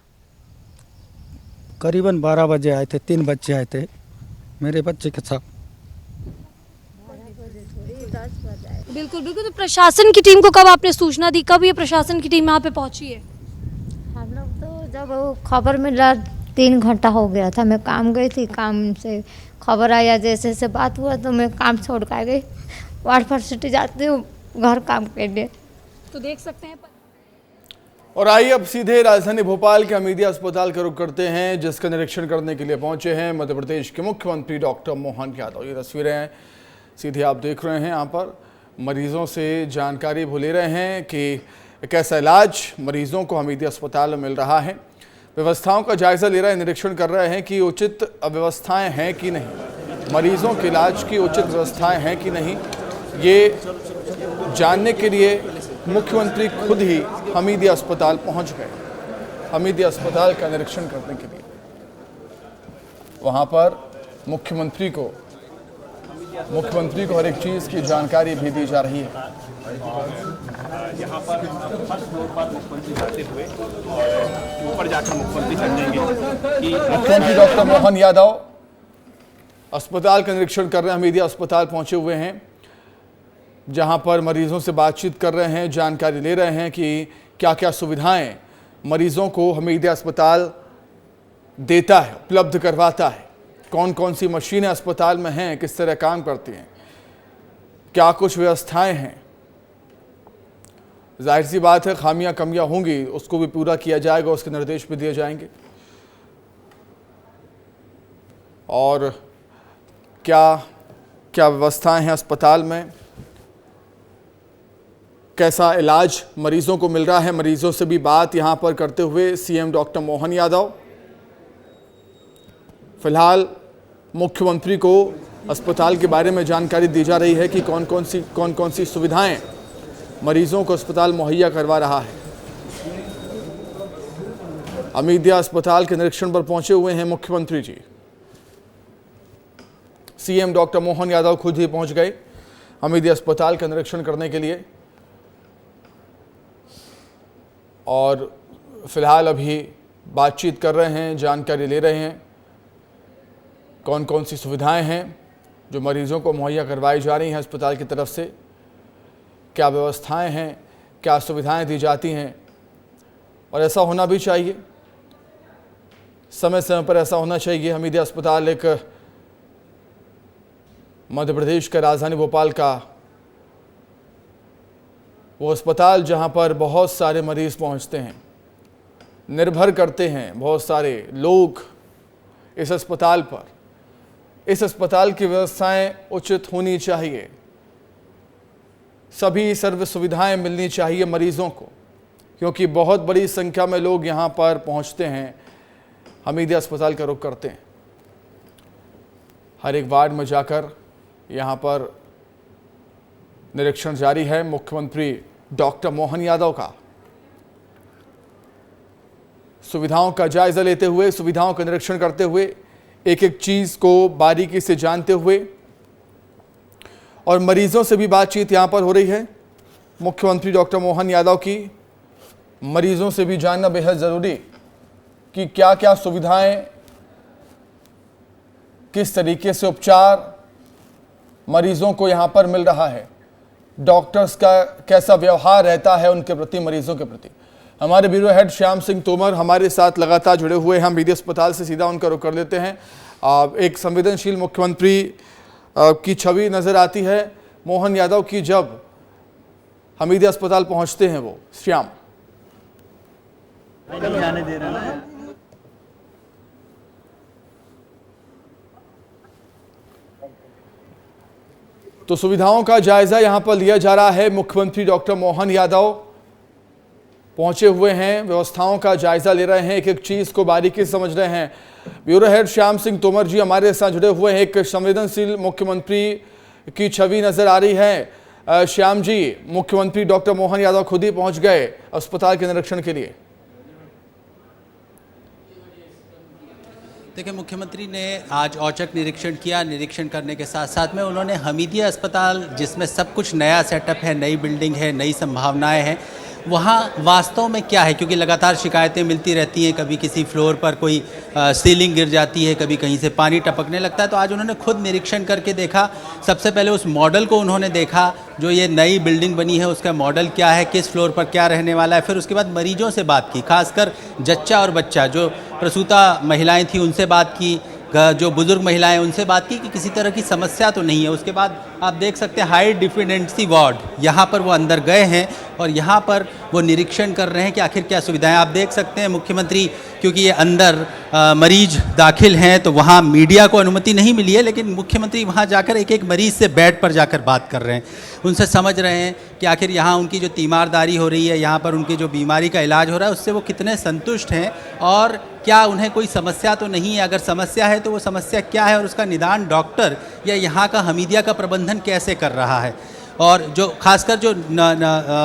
करीबन 12 बजे आए थे, 3 बच्चे आए थे मेरे बच्चे के साथ। बिल्कुल बिल्कुल। तो प्रशासन की टीम को कब आपने सूचना दी, कब ये प्रशासन की टीम यहाँ पे पहुंची है? हम लोग तो जब खबर मिला 3 घंटा हो गया था, मैं काम गई थी, काम से खबर आया जैसे से बात हुआ तो मैं काम छोड़ कर गई। वार्ड पर सिटी जाती हूँ घर काम के लिए। तो देख सकते हैं। और आइए अब सीधे राजधानी भोपाल के हमीदिया अस्पताल का रुख करते हैं, जिसका निरीक्षण करने के लिए पहुंचे हैं मध्य प्रदेश के मुख्यमंत्री डॉक्टर मोहन यादव। ये तस्वीरें सीधे आप देख रहे हैं, यहाँ पर मरीजों से जानकारी वो ले रहे हैं कि कैसा इलाज मरीजों को हमीदिया अस्पताल में मिल रहा है, व्यवस्थाओं का जायजा ले रहे हैं, निरीक्षण कर रहे हैं कि उचित व्यवस्थाएं हैं कि नहीं, मरीजों के इलाज की उचित व्यवस्थाएं हैं कि नहीं, ये जानने के लिए मुख्यमंत्री खुद ही हमीदिया अस्पताल पहुंच गए। हमीदिया अस्पताल का निरीक्षण करने के लिए वहां पर मुख्यमंत्री को हर एक चीज की जानकारी भी दी जा रही है। यहाँ पर फर्स्ट फ्लोर पर मुख्यमंत्री जाते हुए और ऊपर जाकर मुख्यमंत्री समझेंगे कि मुख्यमंत्री डॉक्टर मोहन यादव अस्पताल का निरीक्षण कर रहे हैं, हमीदिया अस्पताल पहुंचे हुए हैं, जहां पर मरीजों से बातचीत कर रहे हैं, जानकारी ले रहे हैं कि क्या क्या सुविधाएं मरीजों को हमीदिया अस्पताल देता है, उपलब्ध करवाता है, कौन कौन सी मशीनें अस्पताल में हैं, किस तरह काम करती हैं, क्या कुछ व्यवस्थाएं हैं। जाहिर सी बात है खामियां कमियां होंगी, उसको भी पूरा किया जाएगा, उसके निर्देश भी दिए जाएंगे। और क्या क्या व्यवस्थाएं हैं अस्पताल में, कैसा इलाज मरीजों को मिल रहा है, मरीजों से भी बात यहां पर करते हुए सीएम डॉक्टर मोहन यादव। फिलहाल मुख्यमंत्री को अस्पताल के बारे में जानकारी दी जा रही है कि कौन कौन सी सुविधाएं मरीजों को अस्पताल मुहैया करवा रहा है। हमीदिया अस्पताल के निरीक्षण पर पहुंचे हुए हैं मुख्यमंत्री जी। सीएम डॉक्टर मोहन यादव खुद ही पहुंच गए हमीदिया अस्पताल का निरीक्षण करने के लिए। और फिलहाल अभी बातचीत कर रहे हैं, जानकारी ले रहे हैं कौन कौन सी सुविधाएं हैं जो मरीजों को मुहैया करवाई जा रही हैं अस्पताल की तरफ से, क्या व्यवस्थाएं हैं, क्या सुविधाएं दी जाती हैं। और ऐसा होना भी चाहिए, समय समय पर ऐसा होना चाहिए। हमीदिया अस्पताल एक मध्य प्रदेश का राजधानी भोपाल का वो अस्पताल जहां पर बहुत सारे मरीज पहुंचते हैं, निर्भर करते हैं बहुत सारे लोग इस अस्पताल पर। इस अस्पताल की व्यवस्थाएं उचित होनी चाहिए, सभी सर्व सुविधाएं मिलनी चाहिए मरीजों को, क्योंकि बहुत बड़ी संख्या में लोग यहां पर पहुंचते हैं, हमीदिया अस्पताल का रुख करते हैं। हर एक वार्ड में जाकर यहां पर निरीक्षण जारी है मुख्यमंत्री डॉक्टर मोहन यादव का, सुविधाओं का जायजा लेते हुए, सुविधाओं का निरीक्षण करते हुए, एक एक चीज को बारीकी से जानते हुए, और मरीजों से भी बातचीत यहां पर हो रही है मुख्यमंत्री डॉक्टर मोहन यादव की। मरीजों से भी जानना बेहद जरूरी कि क्या क्या सुविधाएं, किस तरीके से उपचार मरीजों को यहां पर मिल रहा है, डॉक्टर्स का कैसा व्यवहार रहता है उनके प्रति, मरीजों के प्रति। हमारे ब्यूरो हेड श्याम सिंह तोमर हमारे साथ लगातार जुड़े हुए हैं। हम हमीदिया अस्पताल से सीधा उनका रुख कर लेते हैं। एक संवेदनशील मुख्यमंत्री की छवि नजर आती है मोहन यादव की जब हमीदिया अस्पताल पहुंचते हैं वो। श्याम, जाने दे रहा है। तो सुविधाओं का जायजा यहां पर लिया जा रहा है। मुख्यमंत्री डॉक्टर मोहन यादव पहुंचे हुए हैं, व्यवस्थाओं का जायजा ले रहे हैं, एक एक चीज को बारीकी से समझ रहे हैं। ब्यूरो हेड श्याम सिंह तोमर जी हमारे साथ जुड़े हुए हैं। एक संवेदनशील मुख्यमंत्री की छवि नजर आ रही है। श्याम जी, मुख्यमंत्री डॉक्टर मोहन यादव खुद ही पहुंच गए अस्पताल के निरीक्षण के लिए। देखिए, मुख्यमंत्री ने आज औचक निरीक्षण किया। निरीक्षण करने के साथ साथ में उन्होंने हमीदिया अस्पताल, जिसमें सब कुछ नया सेटअप है, नई बिल्डिंग है, नई संभावनाएं हैं, वहाँ वास्तव में क्या है, क्योंकि लगातार शिकायतें मिलती रहती हैं, कभी किसी फ्लोर पर कोई सीलिंग गिर जाती है, कभी कहीं से पानी टपकने लगता है। तो आज उन्होंने खुद निरीक्षण करके देखा। सबसे पहले उस मॉडल को उन्होंने देखा, जो ये नई बिल्डिंग बनी है उसका मॉडल क्या है, किस फ्लोर पर क्या रहने वाला है। फिर उसके बाद मरीजों से बात की, खासकर जच्चा और बच्चा जो प्रसूता महिलाएं थी उनसे बात की, जो बुजुर्ग महिलाएं उनसे बात की कि किसी तरह की समस्या तो नहीं है। उसके बाद आप देख सकते हैं हाई डिपेंडेंसी वार्ड, यहाँ पर वो अंदर गए हैं और यहाँ पर वो निरीक्षण कर रहे हैं कि आखिर क्या सुविधाएं। आप देख सकते हैं मुख्यमंत्री, क्योंकि ये अंदर मरीज दाखिल हैं तो वहाँ मीडिया को अनुमति नहीं मिली है, लेकिन मुख्यमंत्री वहाँ जाकर एक एक मरीज से बेड पर जाकर बात कर रहे हैं, उनसे समझ रहे हैं कि आखिर यहाँ उनकी जो तीमारदारी हो रही है, यहाँ पर उनकी जो बीमारी का इलाज हो रहा है उससे वो कितने संतुष्ट हैं और क्या उन्हें कोई समस्या तो नहीं है। अगर समस्या है तो वो समस्या क्या है और उसका निदान डॉक्टर या यहाँ का हमीदिया का प्रबंधन कैसे कर रहा है। और जो खासकर जो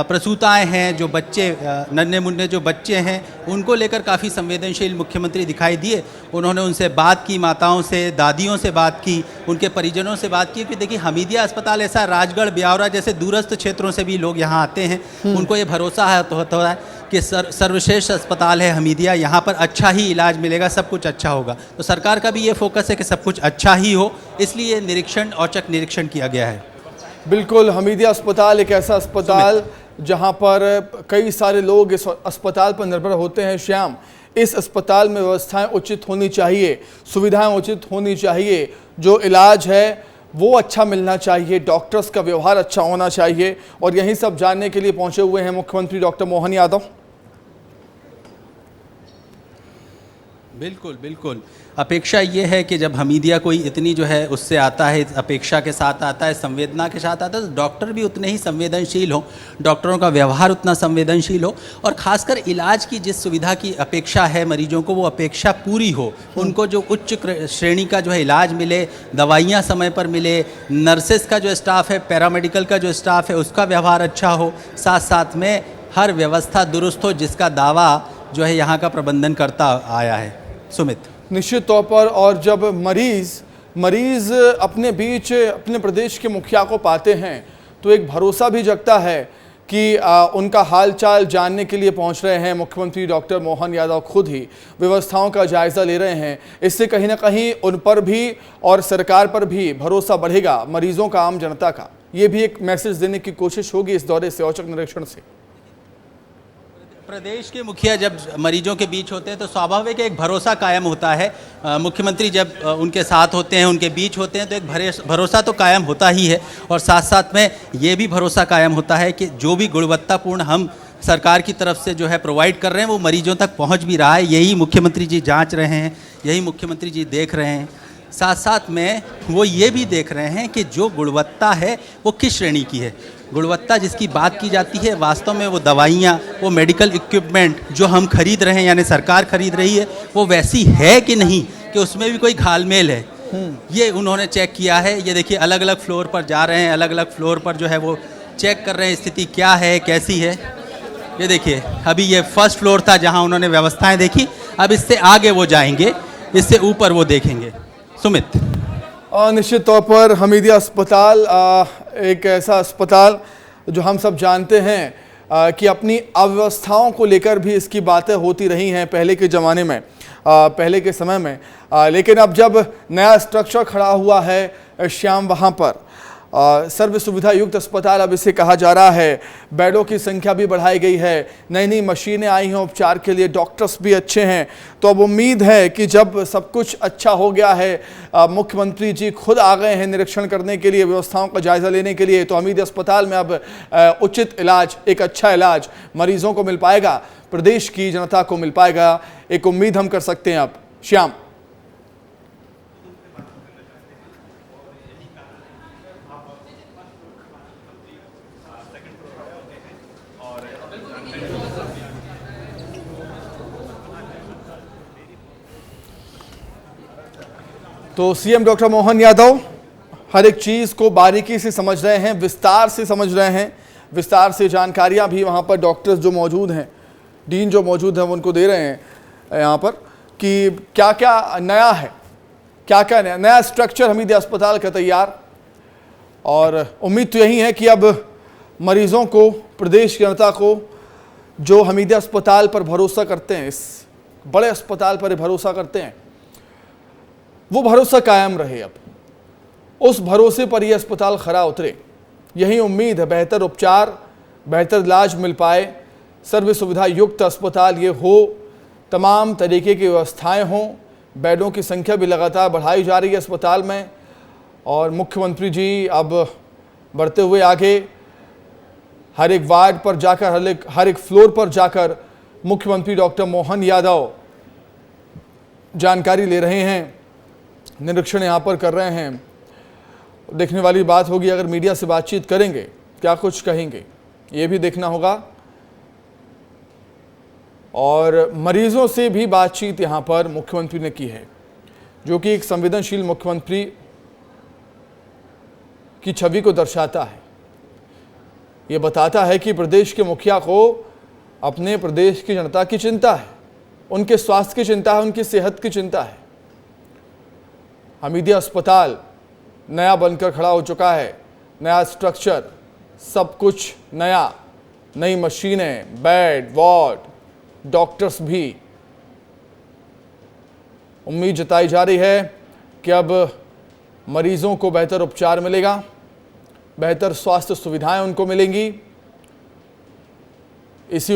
प्रसूताएं हैं, जो बच्चे नन्हे मुन्ने जो बच्चे हैं, उनको लेकर काफ़ी संवेदनशील मुख्यमंत्री दिखाई दिए। उन्होंने उनसे बात की, माताओं से, दादियों से बात की, उनके परिजनों से बात की कि देखिए हमीदिया अस्पताल ऐसा राजगढ़, ब्यावरा जैसे दूरस्थ क्षेत्रों से भी लोग यहाँ आते हैं, उनको ये भरोसा होता है कि सर्वश्रेष्ठ अस्पताल है हमीदिया, यहाँ पर अच्छा ही इलाज मिलेगा, सब कुछ अच्छा होगा। तो सरकार का भी ये फोकस है कि सब कुछ अच्छा ही हो, इसलिए निरीक्षण, औचक निरीक्षण किया गया है। बिल्कुल, हमीदिया अस्पताल एक ऐसा अस्पताल जहां पर कई सारे लोग इस अस्पताल पर निर्भर होते हैं। श्याम, इस अस्पताल में व्यवस्थाएं उचित होनी चाहिए, सुविधाएं उचित होनी चाहिए, जो इलाज है वो अच्छा मिलना चाहिए, डॉक्टर्स का व्यवहार अच्छा होना चाहिए, और यही सब जानने के लिए पहुंचे हुए हैं मुख्यमंत्री डॉक्टर मोहन यादव। बिल्कुल बिल्कुल, अपेक्षा ये है कि जब हमीदिया कोई इतनी जो है उससे आता है, अपेक्षा के साथ आता है, संवेदना के साथ आता है, तो डॉक्टर भी उतने ही संवेदनशील हो, डॉक्टरों का व्यवहार उतना संवेदनशील हो, और खासकर इलाज की जिस सुविधा की अपेक्षा है मरीजों को, वो अपेक्षा पूरी हो। उनको जो उच्च श्रेणी का जो है इलाज मिले, दवाइयाँ समय पर मिले, नर्सेस का जो स्टाफ है, पैरामेडिकल का जो स्टाफ है उसका व्यवहार अच्छा हो, साथ साथ में हर व्यवस्था दुरुस्त हो, जिसका दावा जो है यहाँ का प्रबंधन करता आया है। सुमित, निश्चित तौर पर, और जब मरीज अपने बीच अपने प्रदेश के मुखिया को पाते हैं तो एक भरोसा भी जगता है कि उनका हालचाल जानने के लिए पहुंच रहे हैं। मुख्यमंत्री डॉक्टर मोहन यादव खुद ही व्यवस्थाओं का जायजा ले रहे हैं। इससे कहीं ना कहीं उन पर भी और सरकार पर भी भरोसा बढ़ेगा, मरीजों का, आम जनता का। ये भी एक मैसेज देने की कोशिश होगी इस दौरे से, औचक निरीक्षण से। प्रदेश के मुखिया जब मरीजों के बीच होते हैं तो स्वाभाविक एक भरोसा कायम होता है। मुख्यमंत्री जब उनके साथ होते हैं, उनके बीच होते हैं, तो एक भरोसा तो कायम होता ही है। और साथ साथ में ये भी भरोसा कायम होता है कि जो भी गुणवत्तापूर्ण हम सरकार की तरफ से जो है प्रोवाइड कर रहे हैं वो मरीजों तक पहुंच भी रहा है। यही मुख्यमंत्री जी जांच रहे हैं, यही मुख्यमंत्री जी देख रहे हैं। साथ साथ में वो ये भी देख रहे हैं कि जो गुणवत्ता है वो किस श्रेणी की है। गुणवत्ता जिसकी बात की जाती है, वास्तव में वो दवाइयाँ, वो मेडिकल इक्विपमेंट जो हम खरीद रहे हैं, यानी सरकार खरीद रही है, वो वैसी है कि नहीं, कि उसमें भी कोई घालमेल है, ये उन्होंने चेक किया है। ये देखिए अलग अलग फ्लोर पर जा रहे हैं, अलग अलग फ्लोर पर जो है वो चेक कर रहे हैं स्थिति क्या है, कैसी है। ये देखिए अभी ये फर्स्ट फ्लोर था जहाँ उन्होंने व्यवस्थाएँ देखी, अब इससे आगे वो जाएंगे, इससे ऊपर वो देखेंगे। सुमित, निश्चित तौर पर हमीदिया अस्पताल एक ऐसा अस्पताल जो हम सब जानते हैं कि अपनी अव्यवस्थाओं को लेकर भी इसकी बातें होती रही हैं पहले के ज़माने में, पहले के समय में। लेकिन अब जब नया स्ट्रक्चर खड़ा हुआ है श्याम, वहाँ पर सर्व सुविधा युक्त अस्पताल अब इसे कहा जा रहा है। बेडों की संख्या भी बढ़ाई गई है, नई नई मशीनें आई हैं उपचार के लिए, डॉक्टर्स भी अच्छे हैं। तो अब उम्मीद है कि जब सब कुछ अच्छा हो गया है, मुख्यमंत्री जी खुद आ गए हैं निरीक्षण करने के लिए, व्यवस्थाओं का जायजा लेने के लिए, तो हमीदिया अस्पताल में अब उचित इलाज, एक अच्छा इलाज मरीजों को मिल पाएगा, प्रदेश की जनता को मिल पाएगा। एक उम्मीद हम कर सकते हैं अब। श्याम, तो सीएम डॉक्टर मोहन यादव हर एक चीज़ को बारीकी से समझ रहे हैं, विस्तार से समझ रहे हैं, विस्तार से जानकारियां भी वहां पर डॉक्टर्स जो मौजूद हैं, डीन जो मौजूद हैं, उनको दे रहे हैं यहां पर कि क्या क्या नया है, क्या क्या नया स्ट्रक्चर हमीदिया अस्पताल का तैयार। और उम्मीद तो यही है कि अब मरीजों को, प्रदेश की जनता को जो हमीदिया अस्पताल पर भरोसा करते हैं, इस बड़े अस्पताल पर भरोसा करते हैं, वो भरोसा कायम रहे। अब उस भरोसे पर यह अस्पताल खरा उतरे, यही उम्मीद है। बेहतर उपचार, बेहतर इलाज मिल पाए, सर्व सुविधा युक्त अस्पताल ये हो, तमाम तरीके की व्यवस्थाएं हों, बेडों की संख्या भी लगातार बढ़ाई जा रही है अस्पताल में। और मुख्यमंत्री जी अब बढ़ते हुए आगे, हर एक वार्ड पर जाकर, हर एक फ्लोर पर जाकर मुख्यमंत्री डॉक्टर मोहन यादव जानकारी ले रहे हैं, निरीक्षण यहाँ पर कर रहे हैं। देखने वाली बात होगी अगर मीडिया से बातचीत करेंगे, क्या कुछ कहेंगे, ये भी देखना होगा। और मरीजों से भी बातचीत यहाँ पर मुख्यमंत्री ने की है, जो कि एक संवेदनशील मुख्यमंत्री की छवि को दर्शाता है। ये बताता है कि प्रदेश के मुखिया को अपने प्रदेश की जनता की चिंता है, उनके स्वास्थ्य की चिंता है, उनकी सेहत की चिंता है। हमीदिया अस्पताल नया बनकर खड़ा हो चुका है, नया स्ट्रक्चर, सब कुछ नया, नई मशीनें, बेड, वार्ड, डॉक्टर्स भी। उम्मीद जताई जा रही है कि अब मरीजों को बेहतर उपचार मिलेगा, बेहतर स्वास्थ्य सुविधाएं उनको मिलेंगी। इसी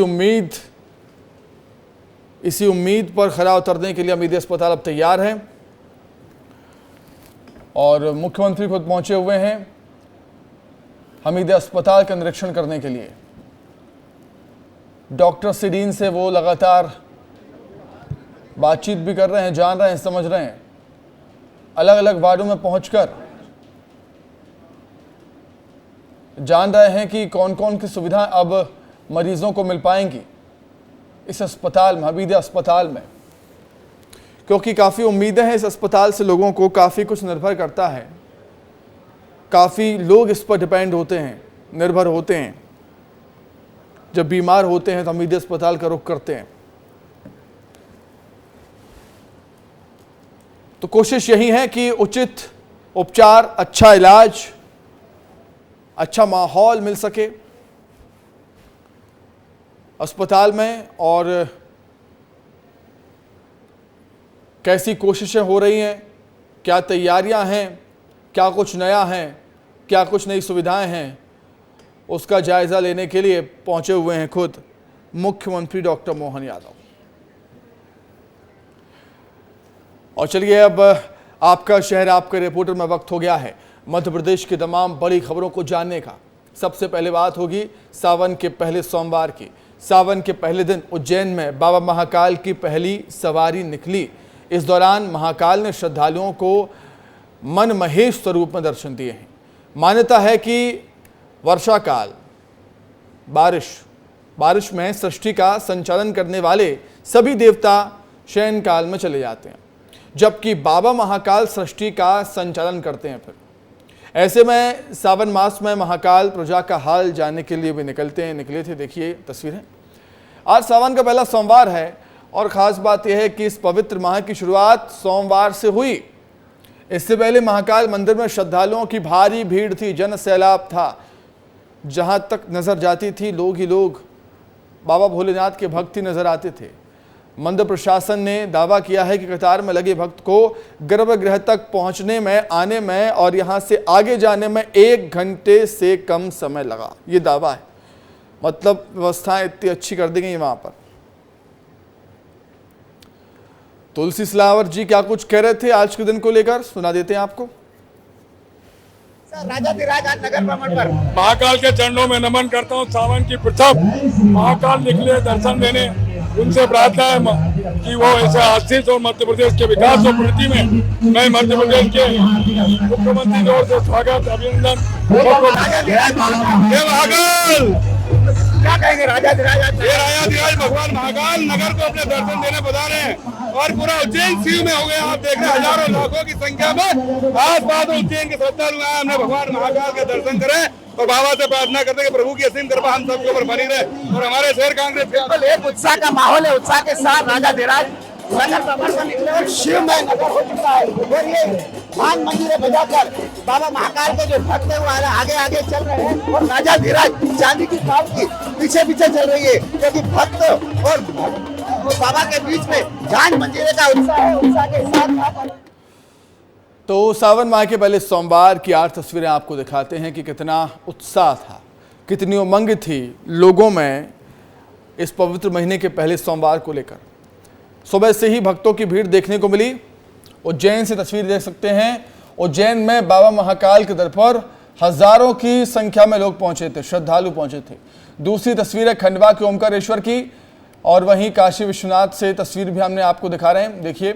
उम्मीद पर खरा उतरने के लिए हमीदिया अस्पताल अब तैयार है। और मुख्यमंत्री खुद पहुंचे हुए हैं हमीदिया अस्पताल का निरीक्षण करने के लिए। डॉक्टर सिडीन से वो लगातार बातचीत भी कर रहे हैं, जान रहे हैं, समझ रहे हैं। अलग अलग वार्डों में पहुंचकर जान रहे हैं कि कौन कौन की सुविधा अब मरीजों को मिल पाएंगी इस अस्पताल में, हमीदिया अस्पताल में। क्योंकि काफ़ी उम्मीदें हैं इस अस्पताल से, लोगों को काफ़ी कुछ निर्भर करता है, काफ़ी लोग इस पर डिपेंड होते हैं, निर्भर होते हैं। जब बीमार होते हैं तो हमीदिया अस्पताल का रुख करते हैं। तो कोशिश यही है कि उचित उपचार, अच्छा इलाज, अच्छा माहौल मिल सके, अस्पताल में और कैसी कोशिशें हो रही हैं, क्या तैयारियां हैं, क्या कुछ नया है, क्या कुछ नई सुविधाएं हैं, उसका जायजा लेने के लिए पहुंचे हुए हैं खुद मुख्यमंत्री डॉक्टर मोहन यादव। और चलिए अब आपका शहर आपके रिपोर्टर में वक्त हो गया है मध्य प्रदेश की तमाम बड़ी खबरों को जानने का। सबसे पहले बात होगी सावन के पहले सोमवार की। सावन के पहले दिन उज्जैन में बाबा महाकाल की पहली सवारी निकली। इस दौरान महाकाल ने श्रद्धालुओं को मनमहेश स्वरूप में दर्शन दिए हैं। मान्यता है कि वर्षा काल बारिश में सृष्टि का संचालन करने वाले सभी देवता शयन काल में चले जाते हैं, जबकि बाबा महाकाल सृष्टि का संचालन करते हैं। फिर ऐसे में सावन मास में महाकाल प्रजा का हाल जानने के लिए भी निकले थे। देखिए तस्वीरें। आज सावन का पहला सोमवार है और ख़ास बात यह है कि इस पवित्र माह की शुरुआत सोमवार से हुई। इससे पहले महाकाल मंदिर में श्रद्धालुओं की भारी भीड़ थी, जन सैलाब था। जहां तक नज़र जाती थी लोग ही लोग बाबा भोलेनाथ के भक्त ही नजर आते थे। मंदिर प्रशासन ने दावा किया है कि कतार में लगे भक्त को गर्भगृह तक पहुंचने में, आने में और यहां से आगे जाने में 1 घंटे से कम समय लगा। ये दावा है, मतलब व्यवस्थाएं इतनी अच्छी कर दी गई वहां पर। तुलसी सिलावर जी क्या कुछ कह रहे थे आज के दिन को लेकर, सुना देते हैं आपको। राजाधिराज नगर भ्रमण पर महाकाल के चरणों में नमन करता हूँ। सावन की प्रथम महाकाल निकले दर्शन देने, उनसे प्रार्थना है कि वो ऐसे आशीष और मध्य प्रदेश के विकास और प्रगति में मैं मध्य प्रदेश के मुख्यमंत्री की ओर से स्वागत अभिनंदन। क्या कहेंगे राजाधिराज भगवान महाकाल नगर को अपने दर्शन देने पधारे हैं और पूरा उज्जैन शिव में हो गया। आप देख रहे हैं हजारों लाखों की संख्या में आस पास उज्जैन के श्रद्धालु आए, हमने भगवान महाकाल के दर्शन करें और बाबा से प्रार्थना करते हैं कि प्रभु की असीम कृपा हम सबके ऊपर बनी रहे और हमारे शहर कांग्रेस के एक उत्साह का माहौल है। उत्साह के साथ राजाधिराज नगर भ्रमण पर निकले और शिव में नगर हो चुका है और ये भांग मंदिरें बजाकर बाबा महाकाल के जो भक्त है वो आगे आगे चल रहे हैं और राजाधिराज चांदी की पाव की पीछे पीछे चल रही है, क्योंकि भक्त और बाबा के बीच में भांग मंदिरें का उत्साह है। उत्साह के साथ तो सावन माह के पहले सोमवार की 8 तस्वीरें आपको दिखाते हैं कि कितना उत्साह था, कितनी उमंग थी लोगों में इस पवित्र महीने के पहले सोमवार को लेकर। सुबह से ही भक्तों की भीड़ देखने को मिली। उज्जैन से तस्वीर देख सकते हैं। उज्जैन में बाबा महाकाल के दर पर हजारों की संख्या में लोग पहुंचे थे, श्रद्धालु पहुंचे थे। दूसरी तस्वीर है खंडवा के ओमकारेश्वर की और वहीं काशी विश्वनाथ से तस्वीर भी हमने आपको दिखा रहे हैं। देखिए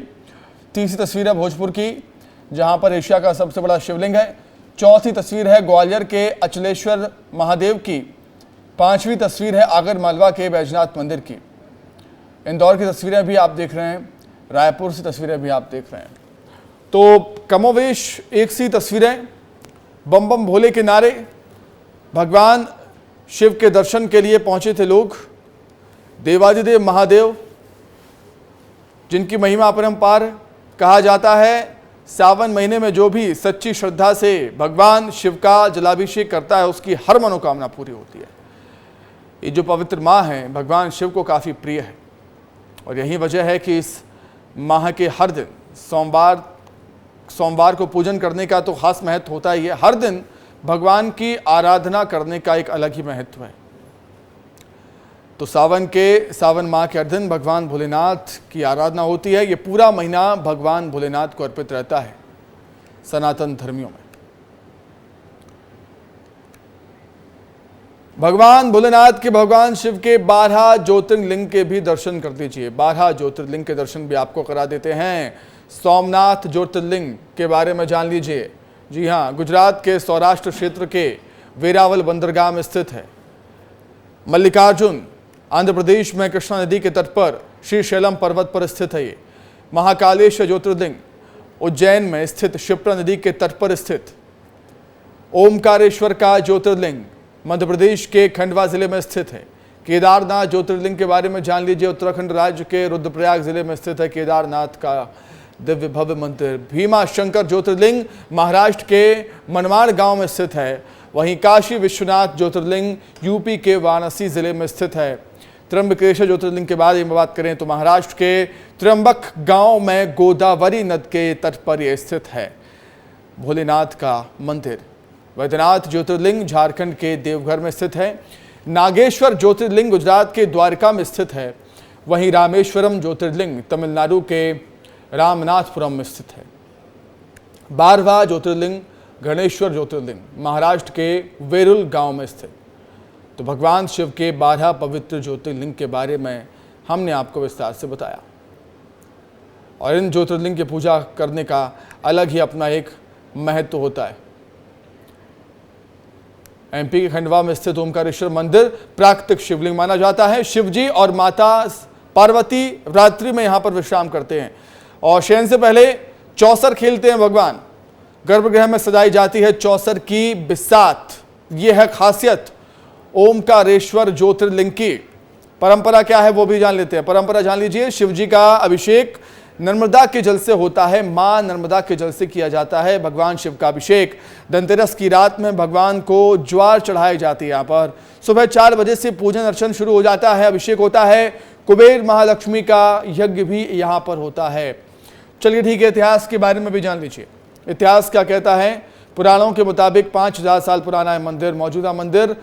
तीसरी तस्वीर है भोजपुर की, जहां पर एशिया का सबसे बड़ा शिवलिंग है। चौथी तस्वीर है ग्वालियर के अचलेश्वर महादेव की। 5वीं तस्वीर है आगर मालवा के बैजनाथ मंदिर की। इंदौर की तस्वीरें भी आप देख रहे हैं, रायपुर से तस्वीरें भी आप देख रहे हैं। तो कमोवेश एक सी तस्वीरें, बम बम भोले के नारे, भगवान शिव के दर्शन के लिए पहुंचे थे लोग। देवादिदेव महादेव जिनकी महिमा अपरंपार, कहा जाता है सावन महीने में जो भी सच्ची श्रद्धा से भगवान शिव का जलाभिषेक करता है उसकी हर मनोकामना पूरी होती है। ये जो पवित्र माह है भगवान शिव को काफ़ी प्रिय है और यही वजह है कि इस माह के हर दिन सोमवार को पूजन करने का तो खास महत्व होता ही है। हर दिन भगवान की आराधना करने का एक अलग ही महत्व है। तो सावन माह के हर दिन भगवान भोलेनाथ की आराधना होती है। ये पूरा महीना भगवान भोलेनाथ को अर्पित रहता है सनातन धर्मियों में। भगवान भोलेनाथ के भगवान शिव के 12 ज्योतिर्लिंग के भी दर्शन कर दीजिए। 12 ज्योतिर्लिंग के दर्शन भी आपको करा देते हैं। सोमनाथ ज्योतिर्लिंग के बारे में जान लीजिए। जी हाँ, गुजरात के सौराष्ट्र क्षेत्र के वेरावल बंदरगाह में स्थित है। मल्लिकार्जुन आंध्र प्रदेश में कृष्णा नदी के तट पर श्रीशैलम पर्वत पर स्थित है। ये महाकालेश्वर ज्योतिर्लिंग उज्जैन में स्थित क्षिप्रा नदी के तट पर स्थित। ओमकारेश्वर का ज्योतिर्लिंग मध्य प्रदेश के खंडवा जिले में स्थित है। केदारनाथ ज्योतिर्लिंग के बारे में जान लीजिए। उत्तराखंड राज्य के रुद्रप्रयाग जिले में स्थित है केदारनाथ का दिव्य भव्य मंदिर। भीमा शंकर ज्योतिर्लिंग महाराष्ट्र के मनमाड़ गांव में स्थित है। वहीं काशी विश्वनाथ ज्योतिर्लिंग यूपी के वाराणसी जिले में स्थित है। त्र्यंबकेश्वर ज्योतिर्लिंग के बाद में बात करें तो महाराष्ट्र के त्र्यंबक गांव में गोदावरी नदी के तट पर यह स्थित है भोलेनाथ का मंदिर। वैद्यनाथ ज्योतिर्लिंग झारखंड के देवघर में स्थित है। नागेश्वर ज्योतिर्लिंग गुजरात के द्वारका में स्थित है। वहीं रामेश्वरम ज्योतिर्लिंग तमिलनाडु के रामनाथपुरम में स्थित है। 12वां ज्योतिर्लिंग गणेश्वर ज्योतिर्लिंग महाराष्ट्र के वेरुल गांव में स्थित। तो भगवान शिव के 12 पवित्र ज्योतिर्लिंग के बारे में हमने आपको विस्तार से बताया और इन ज्योतिर्लिंग की पूजा करने का अलग ही अपना एक महत्व होता है। एमपी के खंडवा में स्थित ओमकारेश्वर मंदिर प्राकृतिक शिवलिंग माना जाता है। शिवजी और माता पार्वती रात्रि में यहाँ पर विश्राम करते हैं और शयन से पहले चौसर खेलते हैं भगवान। गर्भगृह में सजाई जाती है चौसर की बिसात। यह है खासियत ओमकारेश्वर ज्योतिर्लिंग की। परंपरा क्या है वो भी जान लेते हैं। परंपरा जान लीजिए। शिवजी का अभिषेक नर्मदा के जल से होता है। मां नर्मदा के जल से किया जाता है भगवान शिव का अभिषेक। धनतेरस की रात में भगवान को ज्वार चढ़ाई जाती है। यहाँ पर सुबह 4 बजे से पूजन अर्चन शुरू हो जाता है। अभिषेक होता है। कुबेर महालक्ष्मी का यज्ञ भी यहाँ पर होता है। चलिए ठीक है, इतिहास के बारे में भी जान लीजिए। इतिहास क्या कहता है? पुराणों के मुताबिक 5000 साल पुराना है मंदिर। मौजूदा मंदिर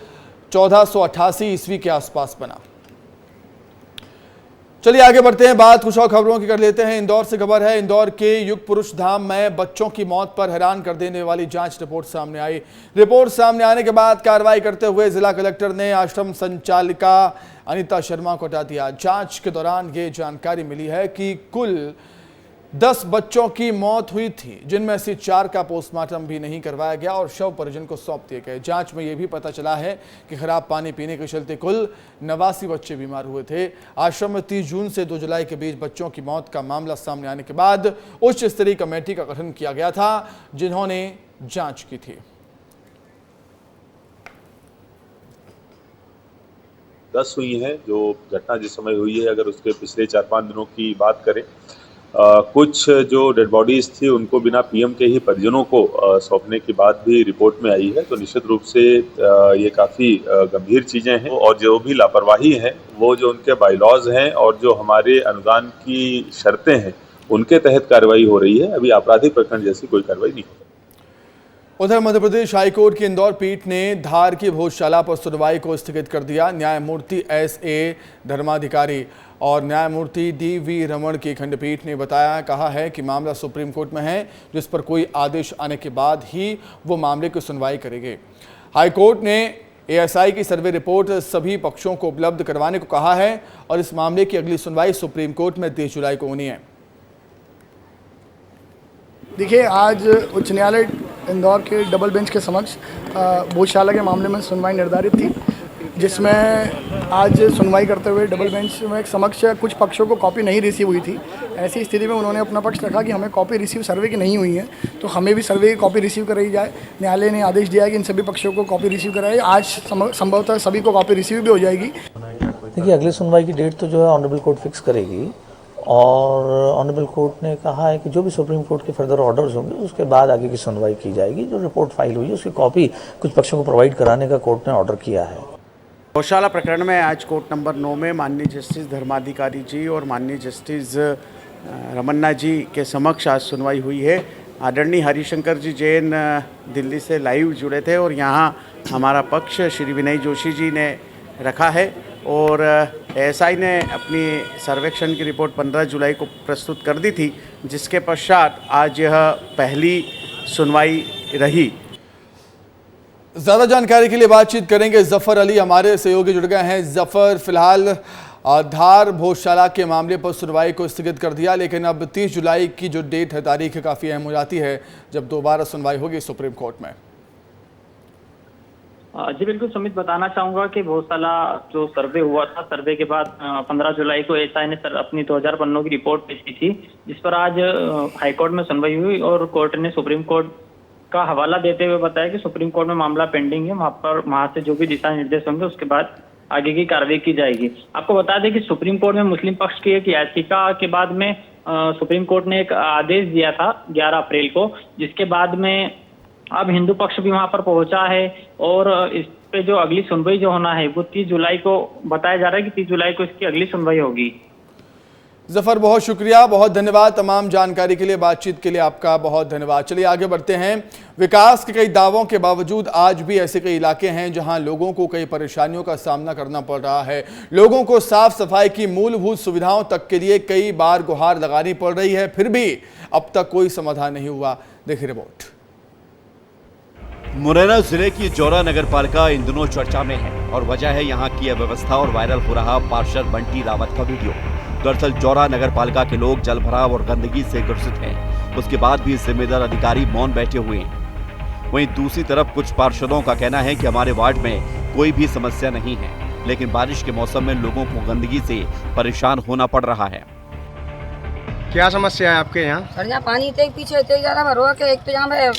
1488 ईस्वी के आसपास बना। चलिए आगे बढ़ते हैं, बात कुछ और खबरों की कर लेते हैं। इंदौर से खबर है। इंदौर के युग पुरुष धाम में बच्चों की मौत पर हैरान कर देने वाली जांच रिपोर्ट सामने आई। रिपोर्ट सामने आने के बाद कार्रवाई करते हुए जिला कलेक्टर ने आश्रम संचालिका अनिता शर्मा को हटा दिया। जांच के दौरान ये जानकारी मिली है कि कुल 10 बच्चों की मौत हुई थी, जिनमें से 4 का पोस्टमार्टम भी नहीं करवाया गया और शव परिजन को सौंप दिए गए। जांच में यह भी पता चला है कि खराब पानी पीने के चलते कुल 89 बच्चे बीमार हुए थे। आश्रम में 30 जून से 2 जुलाई के बीच बच्चों की मौत का मामला सामने आने के बाद उच्च स्तरीय कमेटी का गठन किया गया था, जिन्होंने जांच की थी। 10 हुई हैं जो घटना जिस समय हुई है। अगर उसके पिछले 4-5 दिनों की बात करें, कुछ जो डेड बॉडीज थी उनको बिना पीएम के ही परिजनों को सौंपने की बात भी रिपोर्ट में आई है। तो निश्चित रूप से ये काफ़ी गंभीर चीज़ें हैं और जो भी लापरवाही है वो जो उनके बायलॉज हैं और जो हमारे अनुदान की शर्तें हैं उनके तहत कार्रवाई हो रही है। अभी आपराधिक प्रकरण जैसी कोई कार्रवाई नहीं। उधर मध्य प्रदेश हाईकोर्ट की इंदौर पीठ ने धार की भोजशाला पर सुनवाई को स्थगित कर दिया। न्यायमूर्ति S.A. धर्माधिकारी और न्यायमूर्ति D.V. रमण की खंडपीठ ने कहा है कि मामला सुप्रीम कोर्ट में है, जिस पर कोई आदेश आने के बाद ही वो मामले की सुनवाई करेंगे। हाईकोर्ट ने ASI की सर्वे रिपोर्ट सभी पक्षों को उपलब्ध करवाने को कहा है और इस मामले की अगली सुनवाई सुप्रीम कोर्ट में 30 जुलाई को होनी है। देखिए, आज उच्च न्यायालय इंदौर के डबल बेंच के समक्ष भोजशाला के मामले में सुनवाई निर्धारित थी, जिसमें आज सुनवाई करते हुए डबल बेंच में समक्ष कुछ पक्षों को कॉपी नहीं रिसीव हुई थी। ऐसी स्थिति में उन्होंने अपना पक्ष रखा कि हमें कॉपी रिसीव सर्वे की नहीं हुई है, तो हमें भी सर्वे की कॉपी रिसीव कराई जाए। न्यायालय ने आदेश दिया है कि इन सभी पक्षों को कॉपी रिसीव कराई। आज संभवतः सभी को कॉपी रिसीव भी हो जाएगी। देखिए, अगली सुनवाई की डेट तो जो है ऑनरेबल कोर्ट फिक्स करेगी और ऑनरेबल कोर्ट ने कहा है कि जो भी सुप्रीम कोर्ट के फर्दर ऑर्डर्स होंगे उसके बाद आगे की सुनवाई की जाएगी। जो रिपोर्ट फाइल हुई है उसकी कॉपी कुछ पक्षों को प्रोवाइड कराने का कोर्ट ने ऑर्डर किया है। गौशाला प्रकरण में आज कोर्ट नंबर 9 में माननीय जस्टिस धर्माधिकारी जी और माननीय जस्टिस रमन्ना जी के समक्ष आज सुनवाई हुई है। आदरणीय हरिशंकर जी जैन दिल्ली से लाइव जुड़े थे और यहाँ हमारा पक्ष श्री विनय जोशी जी ने रखा है और ASI ने अपनी सर्वेक्षण की रिपोर्ट 15 जुलाई को प्रस्तुत कर दी थी, जिसके पश्चात आज यह पहली सुनवाई रही। ज्यादा जानकारी के लिए बातचीत करेंगे जफर अली, हमारे सहयोगी जुड़ गए हैं। जफर, फिलहाल धार भोजशाला के मामले पर सुनवाई को स्थगित कर दिया, लेकिन अब 30 जुलाई की जो डेट है, तारीख काफ़ी अहम हो जाती है जब दोबारा सुनवाई होगी सुप्रीम कोर्ट में। जी बिल्कुल सुमित, बताना चाहूँगा कि भोजशाला जो सर्वे हुआ था, सर्वे के बाद 15 जुलाई को ASI ने अपनी 2000 पन्नों की रिपोर्ट पेश की थी, जिस पर आज हाईकोर्ट में सुनवाई हुई और कोर्ट ने सुप्रीम कोर्ट का हवाला देते हुए बताया कि सुप्रीम कोर्ट में मामला पेंडिंग है, वहाँ से जो भी दिशा निर्देश होंगे उसके बाद आगे की कार्रवाई की जाएगी। आपको बता दें कि सुप्रीम कोर्ट में मुस्लिम पक्ष की एक याचिका के बाद में सुप्रीम कोर्ट ने एक आदेश दिया था 11 अप्रैल को, जिसके बाद में अब हिंदू पक्ष भी वहां पर पहुंचा है और इस पे जो अगली सुनवाई जो होना है वो 30 जुलाई को बताया जा रहा है कि 30 जुलाई को इसकी अगली सुनवाई होगी। जफर, बहुत शुक्रिया, बहुत धन्यवाद तमाम जानकारी के लिए, बातचीत के लिए आपका बहुत धन्यवाद। चलिए आगे बढ़ते हैं। विकास के कई दावों के बावजूद आज भी ऐसे कई इलाके हैं जहां लोगों को कई परेशानियों का सामना करना पड़ रहा है। लोगों को साफ सफाई की मूलभूत सुविधाओं तक के लिए कई बार गुहार लगानी पड़ रही है, फिर भी अब तक कोई समाधान नहीं हुआ। देखिए रिपोर्ट। मुरैना जिले की जौरा नगर पालिका इन दिनों चर्चा में है और वजह है यहाँ की अव्यवस्था और वायरल हो रहा पार्षद बंटी रावत का वीडियो। दरअसल जौरा नगर पालिका के लोग जल भराव और गंदगी से ग्रसित हैं, उसके बाद भी जिम्मेदार अधिकारी मौन बैठे हुए हैं। वहीं दूसरी तरफ कुछ पार्षदों का कहना है कि हमारे वार्ड में कोई भी समस्या नहीं है, लेकिन बारिश के मौसम में लोगों को गंदगी से परेशान होना पड़ रहा है। क्या समस्या है आपके यहाँ? सर यहाँ पानी इतने पीछे इतने ज्यादा भरो के एक तो यहाँ पे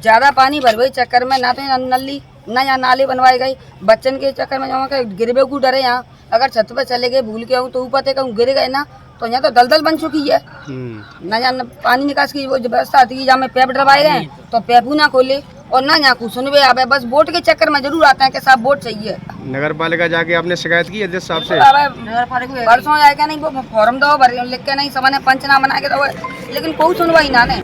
ज्यादा पानी भर गई चक्कर में ना तो यहाँ नली ना यहाँ नाले बनवाए गई, बच्चन के चक्कर में यहाँ के गिरबे को डरे। यहाँ अगर छत पे चले गए भूल के तो ऊपर तक गिर गए ना तो यहाँ तो दलदल बन चुकी है। ना यहाँ पानी निकास की वो व्यवस्था आती है, जहाँ पैप डरवाए गए तो पैपू ना खोले और ना यहाँ कुछ सुनवे आवे, बस वोट के चक्कर में जरूर आते हैं कि साहब वोट चाहिए। नगर पालिका जाके आपने शिकायत की अध्यक्ष साहब से? परसों जाएगा नहीं, वो फॉर्म दो भर लिख के नहीं सबने पंचनामा बना के दो, लेकिन कोई सुनवाई ना ने।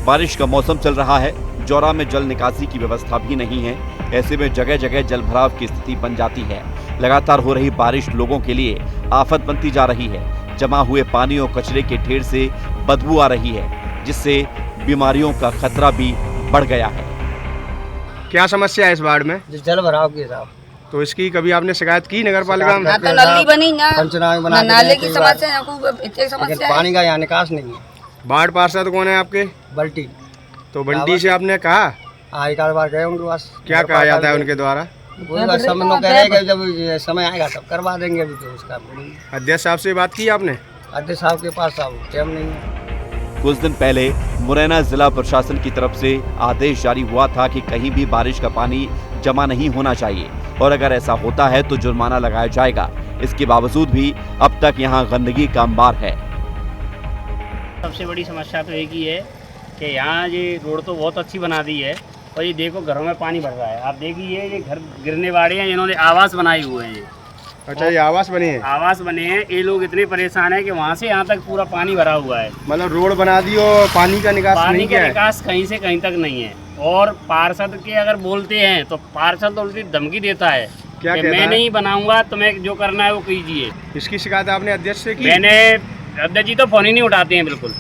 बारिश का मौसम चल रहा है, जौरा में जल निकासी की व्यवस्था भी नहीं है। ऐसे में जगह जगह जल भराव की स्थिति बन जाती है। लगातार हो रही बारिश लोगों के लिए आफत बनती जा रही है। जमा हुए पानी और कचरे के ढेर से बदबू आ रही है, जिससे बीमारियों का खतरा भी बढ़ गया है। क्या समस्या है इस वार्ड में? जल भराव की साहब। तो इसकी कभी आपने शिकायत की नगर पालिका में? ना तो नली बनी ना नाले की समस्या, इतनी समस्या है। पानी का यहाँ निकास नहीं है। वार्ड पार्षद कौन है आपके? बल्टी। तो बंटी से आपने कहा? एक बार गए उनके पास। क्या कहा जाता है उनके द्वारा? सब लोग कह रहे हैं जब समय आएगा तब करवा देंगे, अभी तो उसका। अध्यक्ष साहब से बात की आपने? अध्यक्ष साहब के पास टाइम नहीं है। कुछ दिन पहले मुरैना जिला प्रशासन की तरफ से आदेश जारी हुआ था कि कहीं भी बारिश का पानी जमा नहीं होना चाहिए और अगर ऐसा होता है तो जुर्माना लगाया जाएगा। इसके बावजूद भी अब तक यहाँ गंदगी का अंबार है। सबसे बड़ी समस्या तो एक ही है कि यहाँ ये रोड तो बहुत अच्छी बना दी है और ये देखो घरों में पानी भर रहा है। आप देखिए ये घर गिरने वाले हैं, इन्होंने आवास बनाए हुए हैं। अच्छा, ये आवास बने हैं? आवास बने हैं। ये लोग इतने परेशान हैं कि वहाँ से यहाँ तक पूरा पानी भरा हुआ है। मतलब रोड बना दी और पानी का निकास नहीं पानी किया का है? निकास कहीं से कहीं तक नहीं है। और पार्षद के अगर बोलते हैं तो पार्षद तो उल्टी धमकी देता है क्या कि कहता मैं है? नहीं बनाऊंगा, तुम्हें जो करना है वो कीजिए। इसकी शिकायत आपने अध्यक्ष से की? मैंने अध्यक्ष जी तो फोन ही नहीं उठाते हैं बिल्कुल।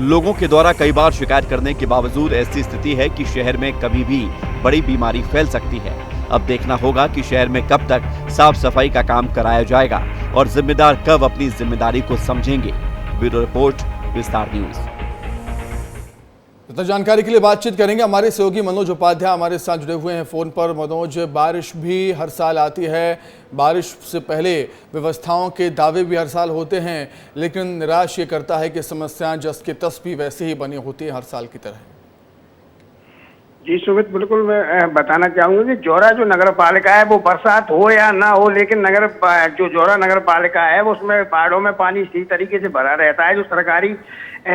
लोगों के द्वारा कई बार शिकायत करने के बावजूद ऐसी स्थिति है कि शहर में कभी भी बड़ी बीमारी फैल सकती है। अब देखना होगा कि शहर में कब तक साफ सफाई का काम कराया जाएगा और जिम्मेदार कब अपनी जिम्मेदारी को समझेंगे। ब्यूरो रिपोर्ट, विस्तार न्यूज। तो जानकारी के लिए बातचीत करेंगे हमारे सहयोगी मनोज उपाध्याय हमारे साथ जुड़े हुए हैं फोन पर। मनोज, बारिश भी हर साल आती है, बारिश से पहले व्यवस्थाओं के दावे भी हर साल होते हैं, लेकिन निराश ये करता है कि समस्याएं जस के तस भी वैसे ही बनी होती हैं हर साल की तरह। जी सुमित, बिल्कुल मैं बताना चाहूंगा कि जौरा जो नगर पालिका है वो बरसात हो या ना हो, लेकिन जो जौरा नगर पालिका है वो उसमें पहाड़ों में पानी इसी तरीके से भरा रहता है। जो सरकारी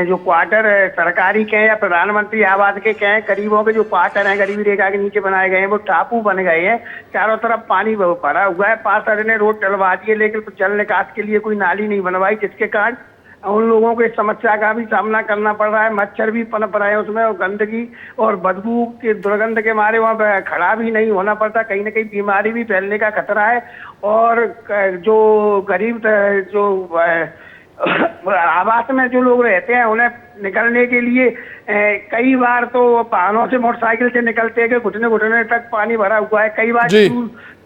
जो क्वार्टर सरकारी के हैं या प्रधानमंत्री आवास के हैं, गरीबों के जो क्वार्टर हैं गरीबी रेखा के नीचे बनाए गए हैं वो टापू बन गए हैं। चारों तरफ पानी भरा हुआ है। पार्षद ने रोड डलवा दी है लेकिन जल निकास के लिए कोई नाली नहीं बनवाई, जिसके कारण उन लोगों को इस समस्या का भी सामना करना पड़ रहा है। मच्छर भी पनप रहे हैं उसमें और गंदगी और बदबू के दुर्गंध के मारे वहाँ पर खड़ा भी नहीं होना पड़ता। कहीं ना कहीं बीमारी भी फैलने का खतरा है। और जो गरीब जो आवास में जो लोग रहते हैं उन्हें निकलने के लिए कई बार तो वाहनों से मोटरसाइकिल से निकलते हैं कि घुटने तक पानी भरा हुआ है। कई बार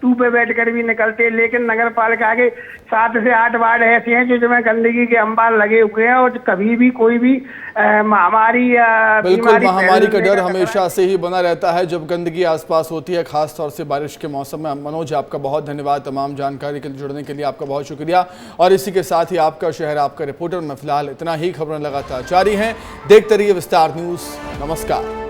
टू पे बैठकर भी निकलते हैं, लेकिन नगर पालिका के 7 से 8 वार्ड ऐसे हैं जो जिसमें गंदगी के अंबार लगे हुए हैं और कभी भी कोई भी महामारी या बिल्कुल महामारी का डर हमेशा से ही बना रहता है जब गंदगी आसपास होती है, खास तौर से बारिश के मौसम में। मनोज, आपका बहुत धन्यवाद तमाम जानकारी के लिए जुड़ने के लिए, आपका बहुत शुक्रिया। और इसी के साथ ही आपका शहर आपका रिपोर्टर में फिलहाल इतना ही। खबरें लगातार जारी हैं, देखते रहिए विस्तार न्यूज। नमस्कार।